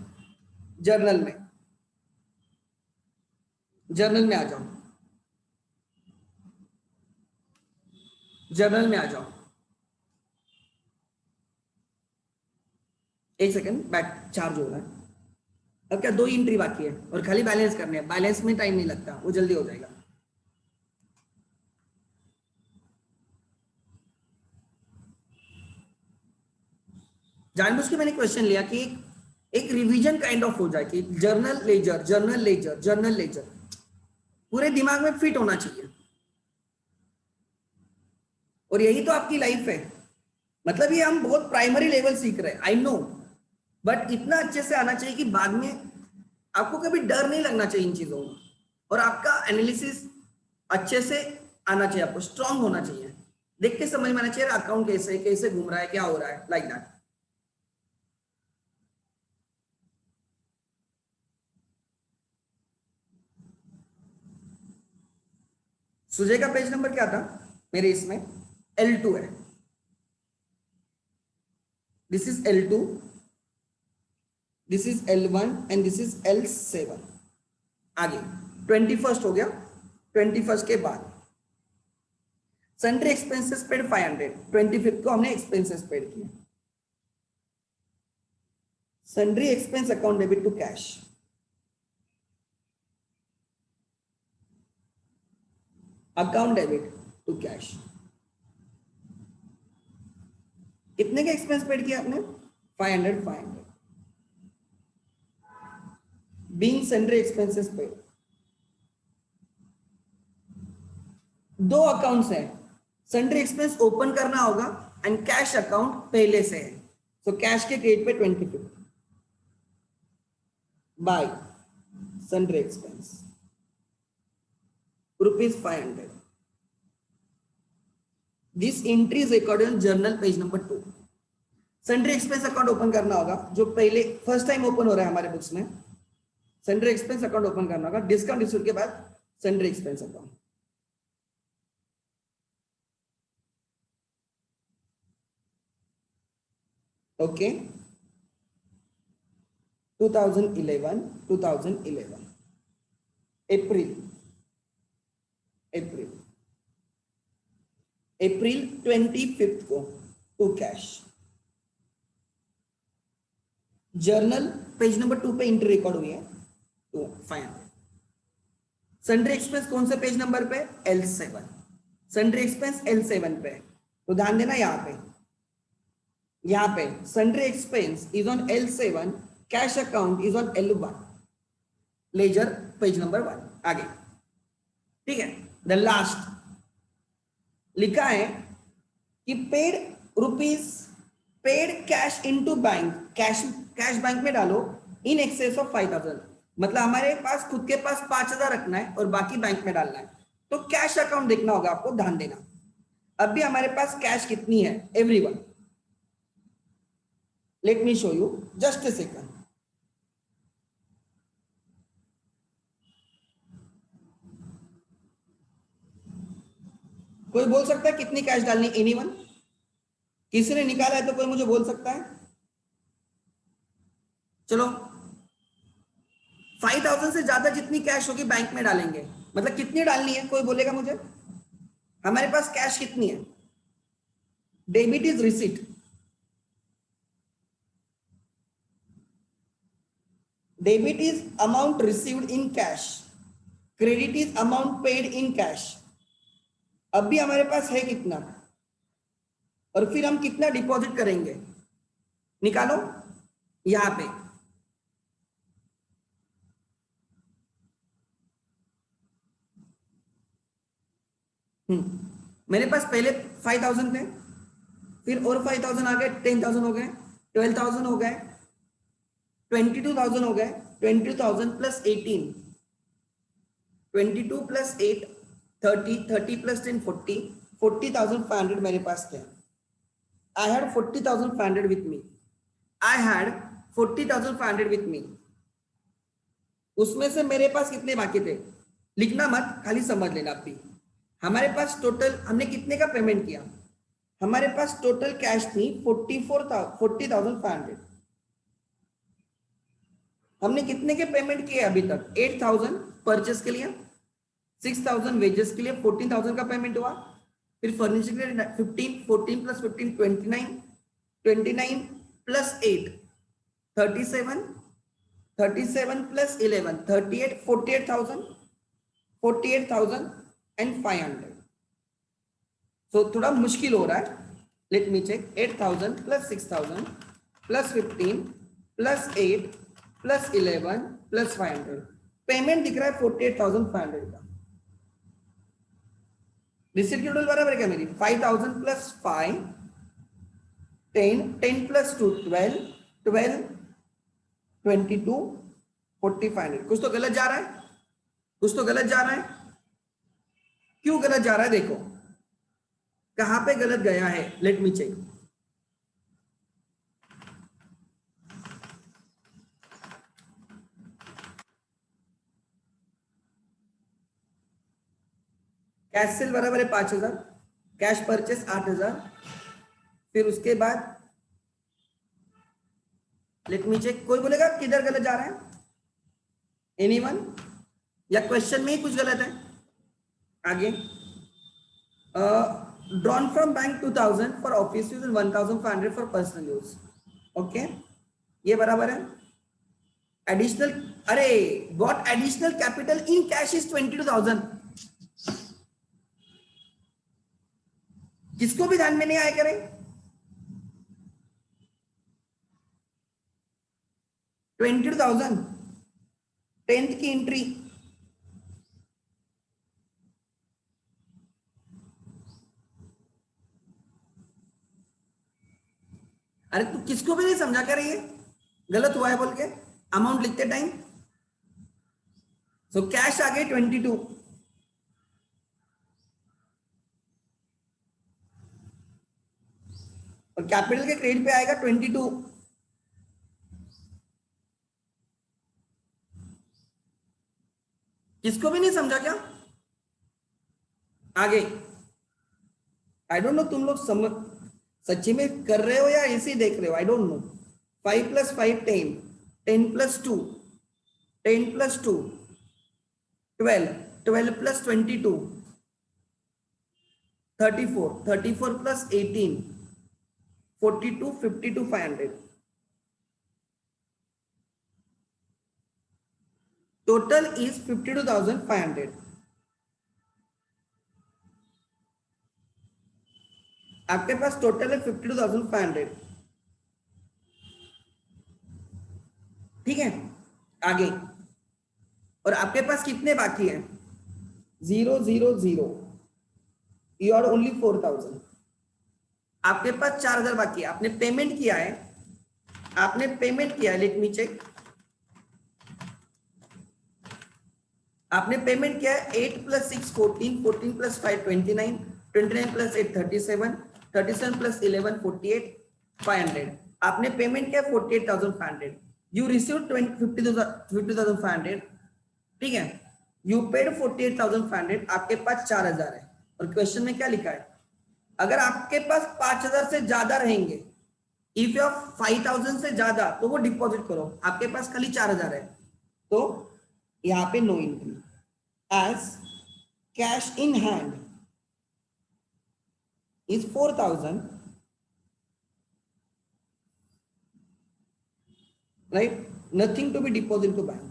जर्नल में, जर्नल में आ जाओ, जर्नल में आ जाओ। एक सेकंड, बैट चार्ज हो रहा है। अब क्या 2 एंट्री बाकी है और खाली बैलेंस करने हैं, बैलेंस में टाइम नहीं लगता, वो जल्दी हो जाएगा। जानबूझ के मैंने क्वेश्चन लिया कि एक रिवीजन काइंड ऑफ हो जाए कि journal ledger, journal ledger, journal ledger पूरे दिमाग में फिट होना चाहिए, और यही तो आपकी लाइफ है। मतलब ये हम बहुत प्राइमरी लेवल सीख रहे हैं, आई नो, बट इतना अच्छे से आना चाहिए कि बाद में आपको कभी डर नहीं लगना चाहिए इन चीजों में, और आपका एनालिसिस अच्छे से आना चाहिए, आपको स्ट्रांग होना चाहिए, देख के समझ में आना चाहिए अकाउंट कैसे कैसे घूम रहा है, क्या हो रहा है, लाइक दैट। सुजय का पेज नंबर क्या था मेरे इसमें, L2 है, this is L2, this is L1 and this is L7। आगे 21st हो गया, 21st के बाद सन्ड्री एक्सपेंसेस पेड 500, 25th को हमने एक्सपेंसेस पेड किए। Sundry expense account debit to cash, account debit to cash. कितने के एक्सपेंस पेड किया आपने, 500। बीइंग सन्ड्री एक्सपेंसेस पेड, दो अकाउंट्स है, सन्ड्री एक्सपेंस ओपन करना होगा एंड कैश अकाउंट पहले से है, सो कैश के क्रेडिट पे 25 bye sundry expense ₹500. This entry is recorded in journal page number 2. Sundry expense account open करना होगा, जो पहले फर्स्ट टाइम ओपन हो रहा है हमारे बुक्स में, सन्ड्री एक्सपेंस अकाउंट ओपन करना होगा, डिस्काउंट रिसीव के बाद sundry expense account. Okay 2011 April April April 25 को to cash. Journal page number 2 पे एंट्री रिकॉर्ड हुई है तो 500. सन्ड्री एक्सपेंस कौन से पेज नंबर पे? L7. सन्ड्री एक्सपेंस L7 पे, तो ध्यान देना यहाँ पे sundry expense is on L7, cash account is on L1, ledger page number 1. आगे ठीक है. द लास्ट लिखा है कि paid rupees paid cash into bank, cash bank में डालो इन एक्सेस ऑफ 5000. मतलब हमारे पास खुद के पास 5000 रखना है और बाकी बैंक में डालना है, तो कैश अकाउंट देखना होगा आपको, ध्यान देना. अभी हमारे पास कैश कितनी है everyone? Let me show you, just a second. कोई बोल सकता है कितनी कैश डालनी? एनीवन? किसी ने निकाला है तो कोई मुझे बोल सकता है? चलो 5000 से ज्यादा जितनी कैश होगी बैंक में डालेंगे. मतलब कितनी डालनी है, कोई बोलेगा मुझे? हमारे पास कैश कितनी है? Debit is receipt, debit is amount received in cash, credit is amount paid in cash. अभी हमारे पास है कितना और फिर हम कितना डिपॉजिट करेंगे, निकालो यहां पे. मेरे पास पहले 5000 थे, फिर और 5000 आ गए, 10,000 हो गए, 12,000 हो गए, 22,000 हो गए, 22,000 प्लस 18, 22 प्लस 8 30, 30 प्लस 10 40, 40,500 मेरे पास थे. I had 40,500 with me. I had 40,500 with me. उसमें से मेरे पास कितने बाकी थे? लिखना मत, खाली समझ लेना. अभी हमारे पास टोटल हमने कितने का पेमेंट किया? हमारे पास टोटल कैश थी 40,500. हमने कितने के पेमेंट किए अभी तक? 8,000 परचेस के लिए, 6,000 वेजेस के लिए, 14,000 का पेमेंट हुआ. फिर फर्निशिंग के लिए 15, 14 प्लस 15 29, 29 प्लस 8 37, 37 प्लस 11 38, 48,000, 48,500. सो थोड़ा मुश्किल हो रहा है. Let me check. 8,000 plus 6,000 plus 15 plus 8 plus 11 plus 500. Payment दिख रहा है 48,500 का. रिसीट की टोटल बराबर है क्या मेरी? 5,000 प्लस 5 10, 10 प्लस 2 12, 12 22 4,500. कुछ तो गलत जा रहा है, कुछ तो गलत जा रहा है. क्यों गलत जा रहा है? देखो कहां पे गलत गया है. Let me check. Cash sale बराबर है 5,000, कैश परचेस 8,000. फिर उसके बाद लेट मी चेक. कोई बोलेगा किधर गलत जा रहा है? एनीवन? या क्वेश्चन में ही कुछ गलत है? आगे drawn from bank 2,000 for office use and 1,500 for personal use. Okay ये बराबर है. एडिशनल, अरे what additional capital in cash is 22,000. किसको भी ध्यान में नहीं आया करें? 22,000 10th की एंट्री, अरे तू किसको भी नहीं समझा क्या रही है, गलत हुआ है बोल के अमाउंट लिखते टाइम। सो कैश आ गई 22 और कैपिटल के क्रेडिट पे आएगा 22। किसको भी नहीं समझा क्या? आगे आई डोंट नो तुम लोग समझ सच्ची में कर रहे हो या ऐसे ही देख रहे हो, I don't know. 5 + 5 10, 10 + 2 10 + 2 12, 12 + 22 34, 34 + 18 42, 52, 500। Total is 52,500। आपके पास टोटल है 52,500। ठीक है, आगे और आपके पास कितने बाकी हैं? 0 0 0। You are only 4,000। आपके पास 4,000 बाकी है। आपने पेमेंट किया है, आपने पेमेंट किया है, लेट मी चेक। आपने पेमेंट किया है 8 + 6 14, 14 + 5 29, 29 + 8 37, 37 + 11 48, 500। आपने पेमेंट किया 48,500। You receive 50,500। ठीक है, यू पेड 48,500। आपके पास 4,000 है और क्वेश्चन में क्या लिखा है? अगर आपके पास 5,000 से ज्यादा रहेंगे, इफ यू 5,000 से ज्यादा, तो वो डिपॉजिट करो। आपके पास खाली 4,000 है तो यहां पे no entry. As cash in hand is 4,000, right? Nothing to be deposited to bank,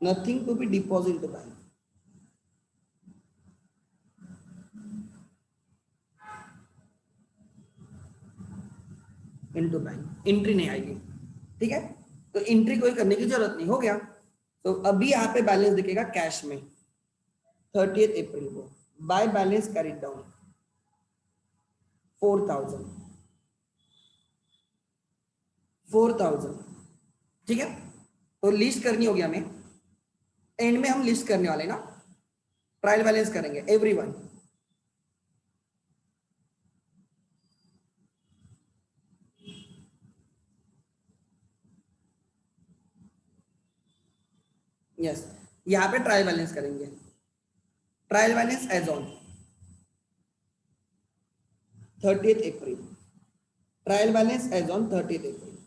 nothing to be deposited to bank। Into bank entry नहीं आएगी। ठीक है, तो एंट्री कोई करने की जरूरत नहीं, हो गया। तो अभी यहाँ पे बैलेंस दिखेगा कैश में 30 अप्रैल को। By balance carried down 4,000, 4,000। ठीक है, तो लिस्ट करनी होगी हमें। एंड में हम लिस्ट करने वाले ना, ट्रायल बैलेंस करेंगे एवरीवन। यस, यहाँ पे ट्रायल बैलेंस करेंगे। Trial balance as on 30 April. Trial balance as on 30 April.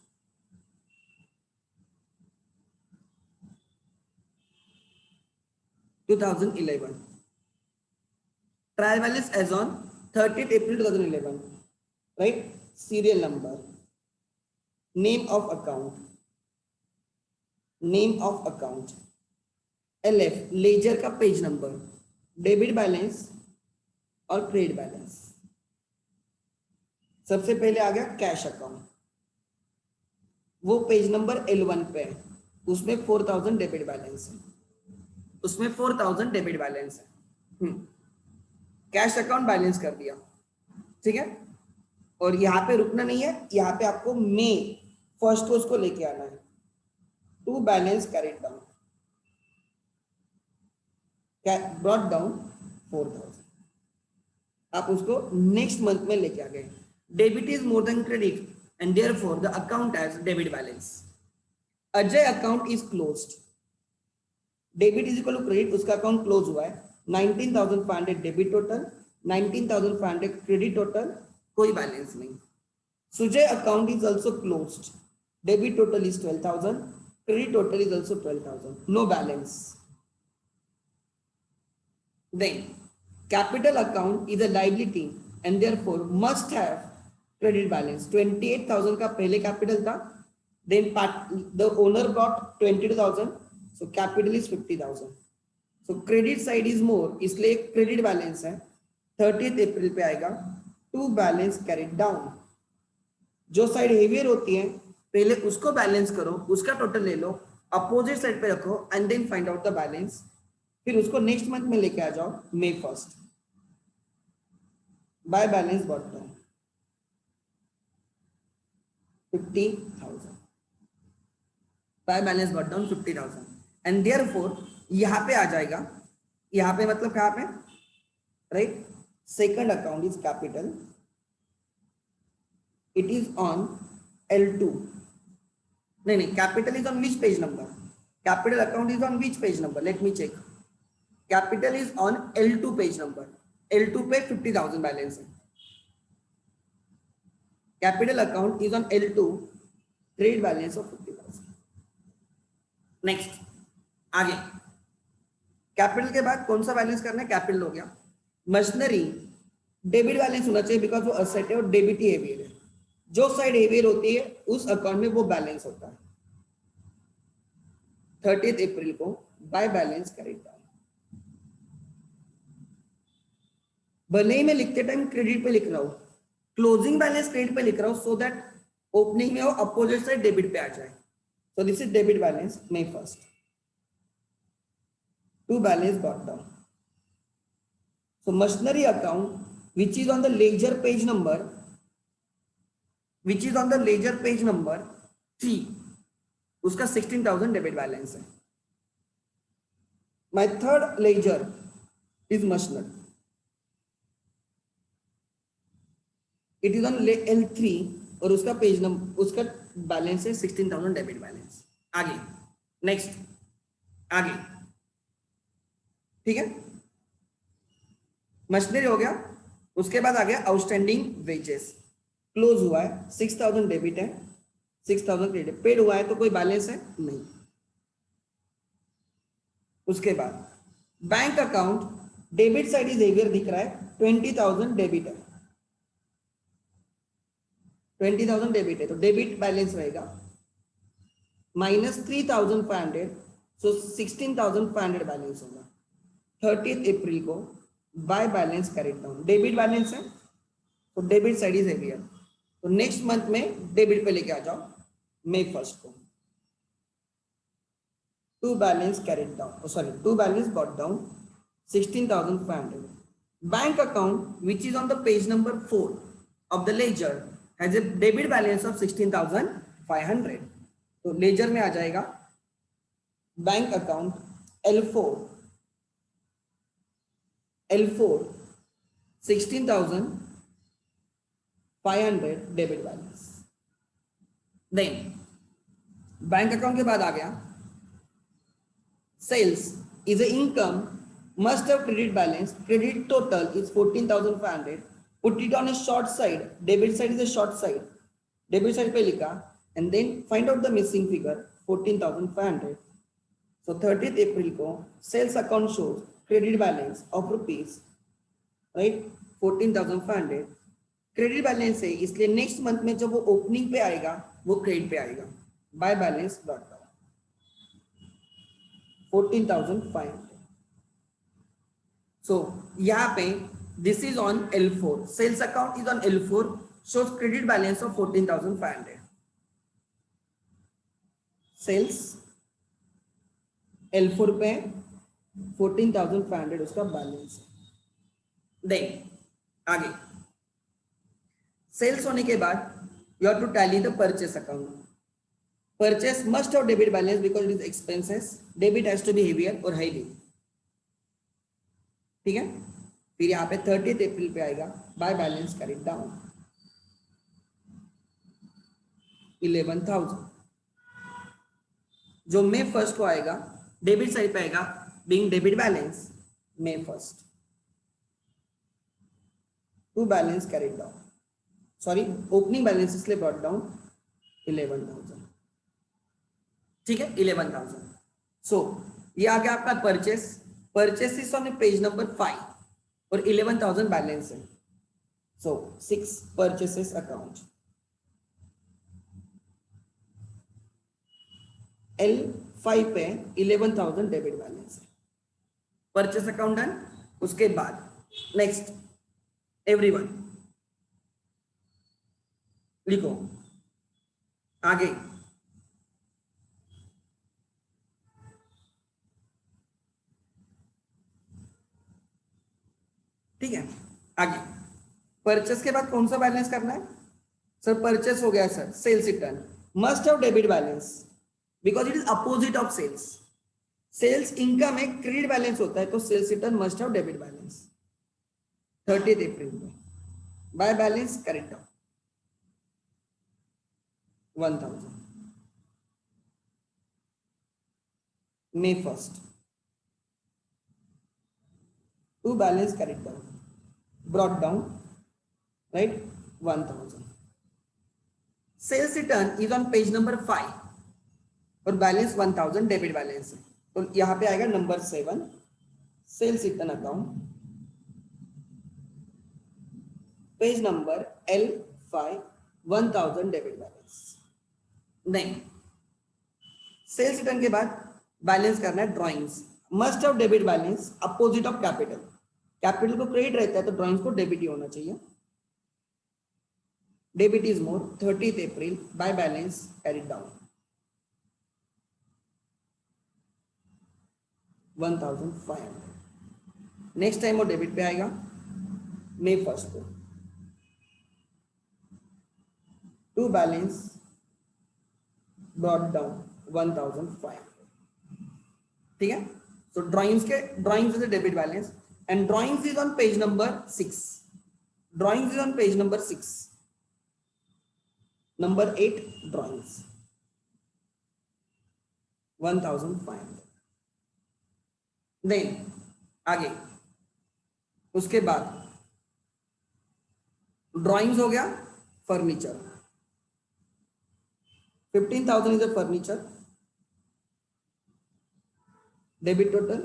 Trial balance as on 30 April 2011। Right, serial number, name of account, name of account, LF ledger का page number, debit balance और credit balance. सबसे पहले आ गया cash account, वो page number L1 पे है, उसमें 4,000 डेबिट बैलेंस है, उसमें 4,000 डेबिट बैलेंस है। कैश अकाउंट बैलेंस कर दिया। ठीक है, और यहाँ पे रुकना नहीं है, यहाँ पे आपको मई 1 को उसको लेके आना है। To balance carried down, brought down 4,000। आप उसको नेक्स्ट मंथ में लेके आ गए। Debit is more than credit and therefore the account has debit balance. Ajay account is closed, debit is equal to credit, उसका अकाउंट क्लोज हुआ है। 19,500 डेबिट टोटल, 19,500 क्रेडिट टोटल, कोई बैलेंस नहीं। Sujay account is also closed, debit total is 12,000, credit total is also 12,000, no balance. Then capital account is a liability and therefore must have credit balance। 28,000 का पहले capital था, then the owner brought 22,000, so capital is 50,000, so credit side is more, इसलिए credit balance है। 30 अप्रैल पे आएगा to balance carried down. जो side heavier होती है पहले उसको बैलेंस करो, उसका टोटल ले लो, अपोजिट साइड पे रखो and then find out the balance, फिर उसको नेक्स्ट मंथ में लेके आ जाओ May 1। By balance brought down. 50,000, by balance got down 50,000 and therefore यहाँ पे आ जाएगा, यहाँ पे मतलब कहाँ पे, right, second account is capital, it is on L2, नहीं, capital is on which page number, capital account is on which page number, let me check, capital is on L2 page number, L2 पे 50,000 balance है, capital account is on L2, trade balance of 50,000। Next आगे, capital के बाद कौन सा balance करना है, capital हो गया। मशीनरी डेबिट बैलेंस होना चाहिए बिकॉज वो असेट है और डेबिट ही हेवियर है, जो साइड हेवियर होती है उस अकाउंट में वो बैलेंस होता है। 30 अप्रैल को बाय बैलेंस कैरिड डाउन, भले ही मैं लिखते टाइम क्रेडिट पे लिख रहा हूं, क्लोजिंग बैलेंस क्रेडिट पे लिख रहा हूं सो दैट ओपनिंग में वो अपोजिट साइड डेबिट पे आ जाए। सो this is debit balance May 1st, to balance got down. So machinery account which is on the ledger page number, which is on the ledger page number 3, उसका 16,000 debit balance है। My third ledger is machinery, it is on L3 और उसका page number, उसका balance है 16,000 debit balance. आगे next, आगे ठीक है, मशीनरी हो गया, उसके बाद आ गया आउटस्टैंडिंग वेजेस, क्लोज हुआ है 6,000 डेबिट है, 6,000 क्रेडिट, पेड हुआ है तो कोई बैलेंस है नहीं। उसके बाद bank account debit side is heavier दिख रहा है, 20,000 डेबिट है, 20,000 डेबिट है तो डेबिट बैलेंस रहेगा -3,500, सो 16,500 बैलेंस होगा। 30 अप्रैल को by balance carried down, debit balance है तो डेबिट साइड इज हेवियर, तो नेक्स्ट मंथ में डेबिट पे लेके आ जाओ May 1st को। To balance carried down, sorry to balance got down 16,500। Bank account which is on the page number 4 of the ledger has a debit balance of 16,500, तो ledger में आ जाएगा bank account L4 16,500 debit balance. Then bank account के बाद आ गया sales is a income must have credit balance, credit total is 14,500, put it on a short side, debit side is a short side, debit side पे लिखा and then find out the missing figure 14,500। So 30 April को sales account shows credit balance of rupees, right, 14,500 credit balance है, इसलिए next month में जब वो opening पे आएगा वो क्रेडिट पे आएगा, बाय बैलेंस डॉट डाउन 14,500। सो यहाँ पे this is on L4, sales account is on L4, shows credit balance of 14,500, sales L4 पे 14,500 उसका बैलेंस है। देन आगे सेल्स होने के बाद you have to tally the purchase account, purchase must have debit balance because it is expenses, debit has to be heavier और highly, ठीक है। फिर यहाँ पे 30 अप्रैल पे आएगा बाय बैलेंस कैरिड डाउन 11,000, जो May 1st को आएगा डेबिट साइड पे आएगा being debit balance May 1st, to balance carried down, sorry opening balance इसलिए ब्रॉट डाउन 11,000, ठीक है 11,000। सो ये आ गया आपका purchase, purchase is on page number 5 और 11,000 बैलेंस है, सो 6 परचेसेस अकाउंट, L5 पे 11,000 डेबिट बैलेंस है, परचेस अकाउंट डन। उसके बाद नेक्स्ट एवरीवन लिखो आगे, ठीक है। आगे परचेस के बाद कौन सा बैलेंस करना है, सर परचेस हो गया sir, sales return must have debit balance because it is opposite of sales. Sales income में क्रेडिट बैलेंस होता है, तो sales return must have debit balance. 30 April में by balance carried down 1000। May 1st to balance correct down brought down right 1000। sales return is on page number 5 और balance 1000 debit balance है, तो यहाँ पे आएगा number 7 sales return account page number L5 1000 debit balance. नहीं, sales return के बाद balance करना है drawings must of debit balance opposite of capital. Capital को क्रेडिट रहता है तो ड्राइंग्स को डेबिट ही होना चाहिए। Debit is more 30th April by balance carried down 1500। Next time वो डेबिट पे आएगा May 1st को टू बैलेंस ब्रॉट डाउन 1500। ठीक है, so drawings is a debit balance and drawings is on page number 6। Drawings is on page number 6 number 8 drawings 1500। Then आगे उसके बाद drawings हो गया furniture 15,000 is a furniture debit total,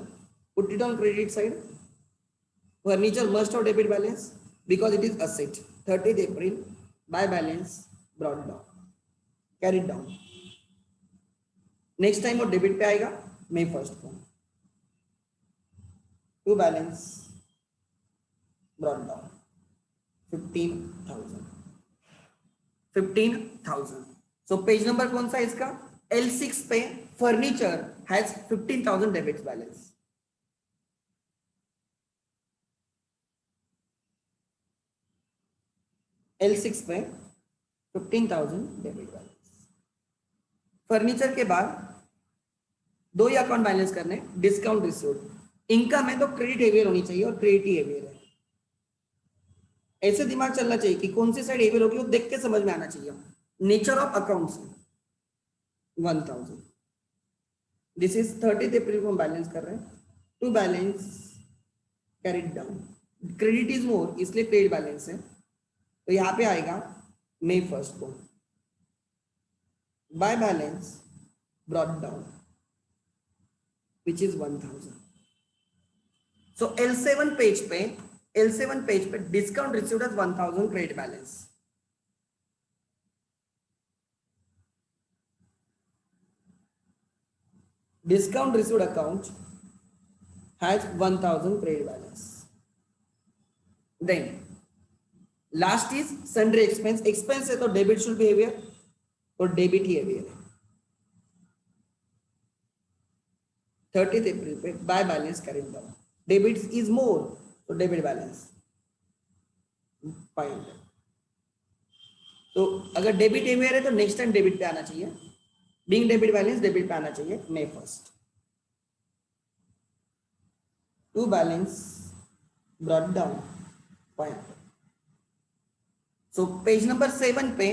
put it on credit side. Furniture must have debit balance because it is asset 30th April by balance brought down carried down। next time वो debit पे आएगा May 1st को to balance brought down 15,000। so page number कौन सा है इसका L6 पे furniture has 15,000 debit balance। L6 पे 15,000 डेबिट बैलेंस। फर्नीचर के बाद दो ही अकाउंट बैलेंस करने, डिस्काउंट रिसीव्ड। इनकम है तो क्रेडिट हेवियर होनी चाहिए और क्रेडिट ही हेवियर है। ऐसे दिमाग चलना चाहिए कि कौन सी साइड हेवियर होगी वो देख के समझ में आना चाहिए। Nature of accounts 1000। This is 30th April को हम बैलेंस कर रहे हैं to balance carried down. Credit is more इसलिए क्रेडिट बैलेंस है, तो यहां पे आएगा May 1st को by balance brought down which is 1000। So L7 page पे discount received as 1000 credit balance. Discount received account has 1000 credit balance। Then last is sundry expense। expense है तो debit should be heavier और debit ही heavier है। 30th April पे by balance carried down। debit is more तो debit balance 500। तो अगर debit heavier है तो next time debit पे आना चाहिए। Being debit balance डेबिट पे आना चाहिए May 1st to balance brought down 500। So page number 7 पे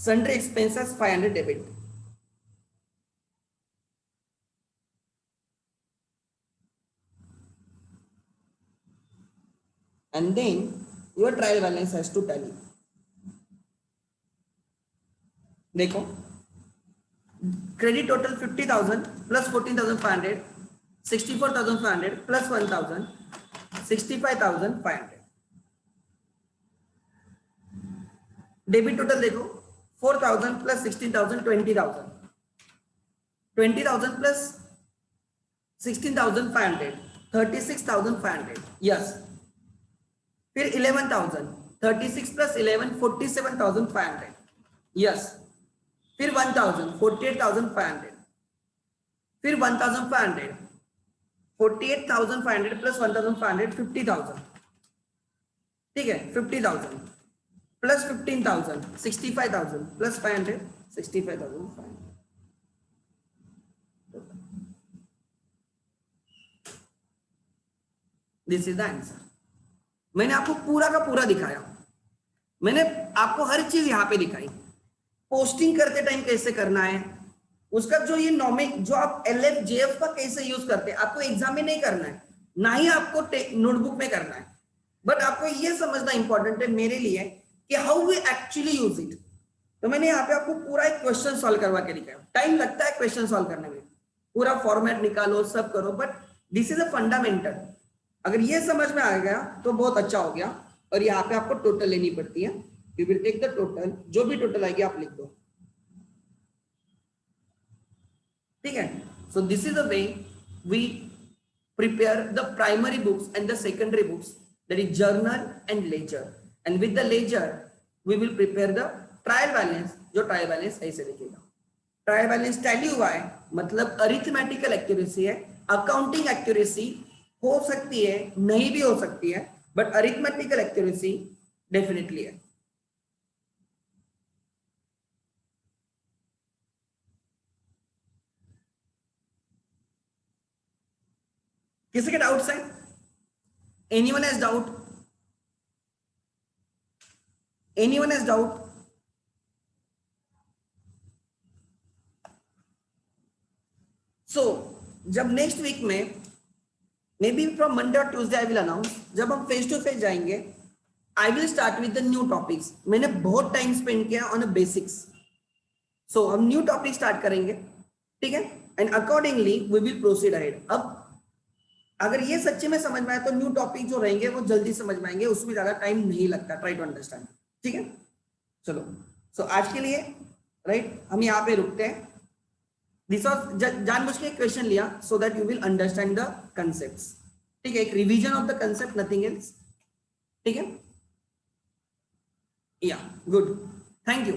sundry expenses 500 debit. and then your trial balance has to tally। देखो credit total 50,000 plus 14,500 64,500 plus 1,000 65,500। Debit total देखो 4,000 plus 16,000 20,000 20,000 plus 16,500 36,500 yes. फिर 11,000 36 plus 11 47,500 yes. फिर 1,000 48,500 फिर 1,500 48,500 plus 1,500 50,000 ठीक है 50,000 plus 15,000 65,000 plus 500 65,500. This is the answer. मैंने आपको पूरा का पूरा दिखाया, मैंने आपको हर चीज यहाँ पे दिखाई. पोस्टिंग करते टाइम कैसे करना है, उसका जो ये नॉमिक जो आप LF JF का कैसे यूज करते हैं, आपको एग्जाम में नहीं करना है, ना ही आपको नोटबुक में करना है, बट आपको ये समझना इंपॉर्टेंट है मेरे लिए कि how we actually use it. तो मैंने यहाँ पे आपको पूरा एक क्वेश्चन सॉल्व करवा के दिखाया. टाइम लगता है क्वेश्चन सॉल्व करने में, पूरा फॉर्मेट निकालो सब करो, but this is a fundamental. अगर ये समझ में आ गया तो बहुत अच्छा हो गया. और यहाँ पे आपको टोटल लेनी पड़ती है. You will take the total, जो भी टोटल आएगी आप लिख दो. ठीक है. So this is the way we prepare the primary books and the secondary books, that is journal and ledger, and with the ledger we will prepare the trial balance. जो trial balance ऐसे लिखेगा. trial balance tally हुआ है मतलब arithmetical accuracy है. accounting accuracy हो सकती है, नहीं भी हो सकती है, but arithmetical accuracy definitely है. किसी के डाउट्स है? Anyone has doubt? Anyone has doubt? So जब नेक्स्ट वीक में मे बी फ्रॉम मंडे और ट्यूसडे आई विल अनाउंस, जब हम फेस टू फेस जाएंगे I will start with the new topics. मैंने बहुत टाइम स्पेंड किया ऑन अ बेसिक्स, सो हम न्यू टॉपिक स्टार्ट करेंगे. ठीक है. And accordingly we will proceed ahead. अब अगर ये सच्चे में समझ में आए तो न्यू टॉपिक जो रहेंगे वो जल्दी समझ में आएंगे, उसमें ज्यादा टाइम नहीं लगता. Try to understand. ठीक है. चलो, सो आज के लिए राइट हम यहाँ पे रुकते हैं. दिस वाज जानबूझ के क्वेश्चन लिया so that you will understand the concepts. ठीक है. एक revision of the concept, nothing else. ठीक है. या गुड. Thank you.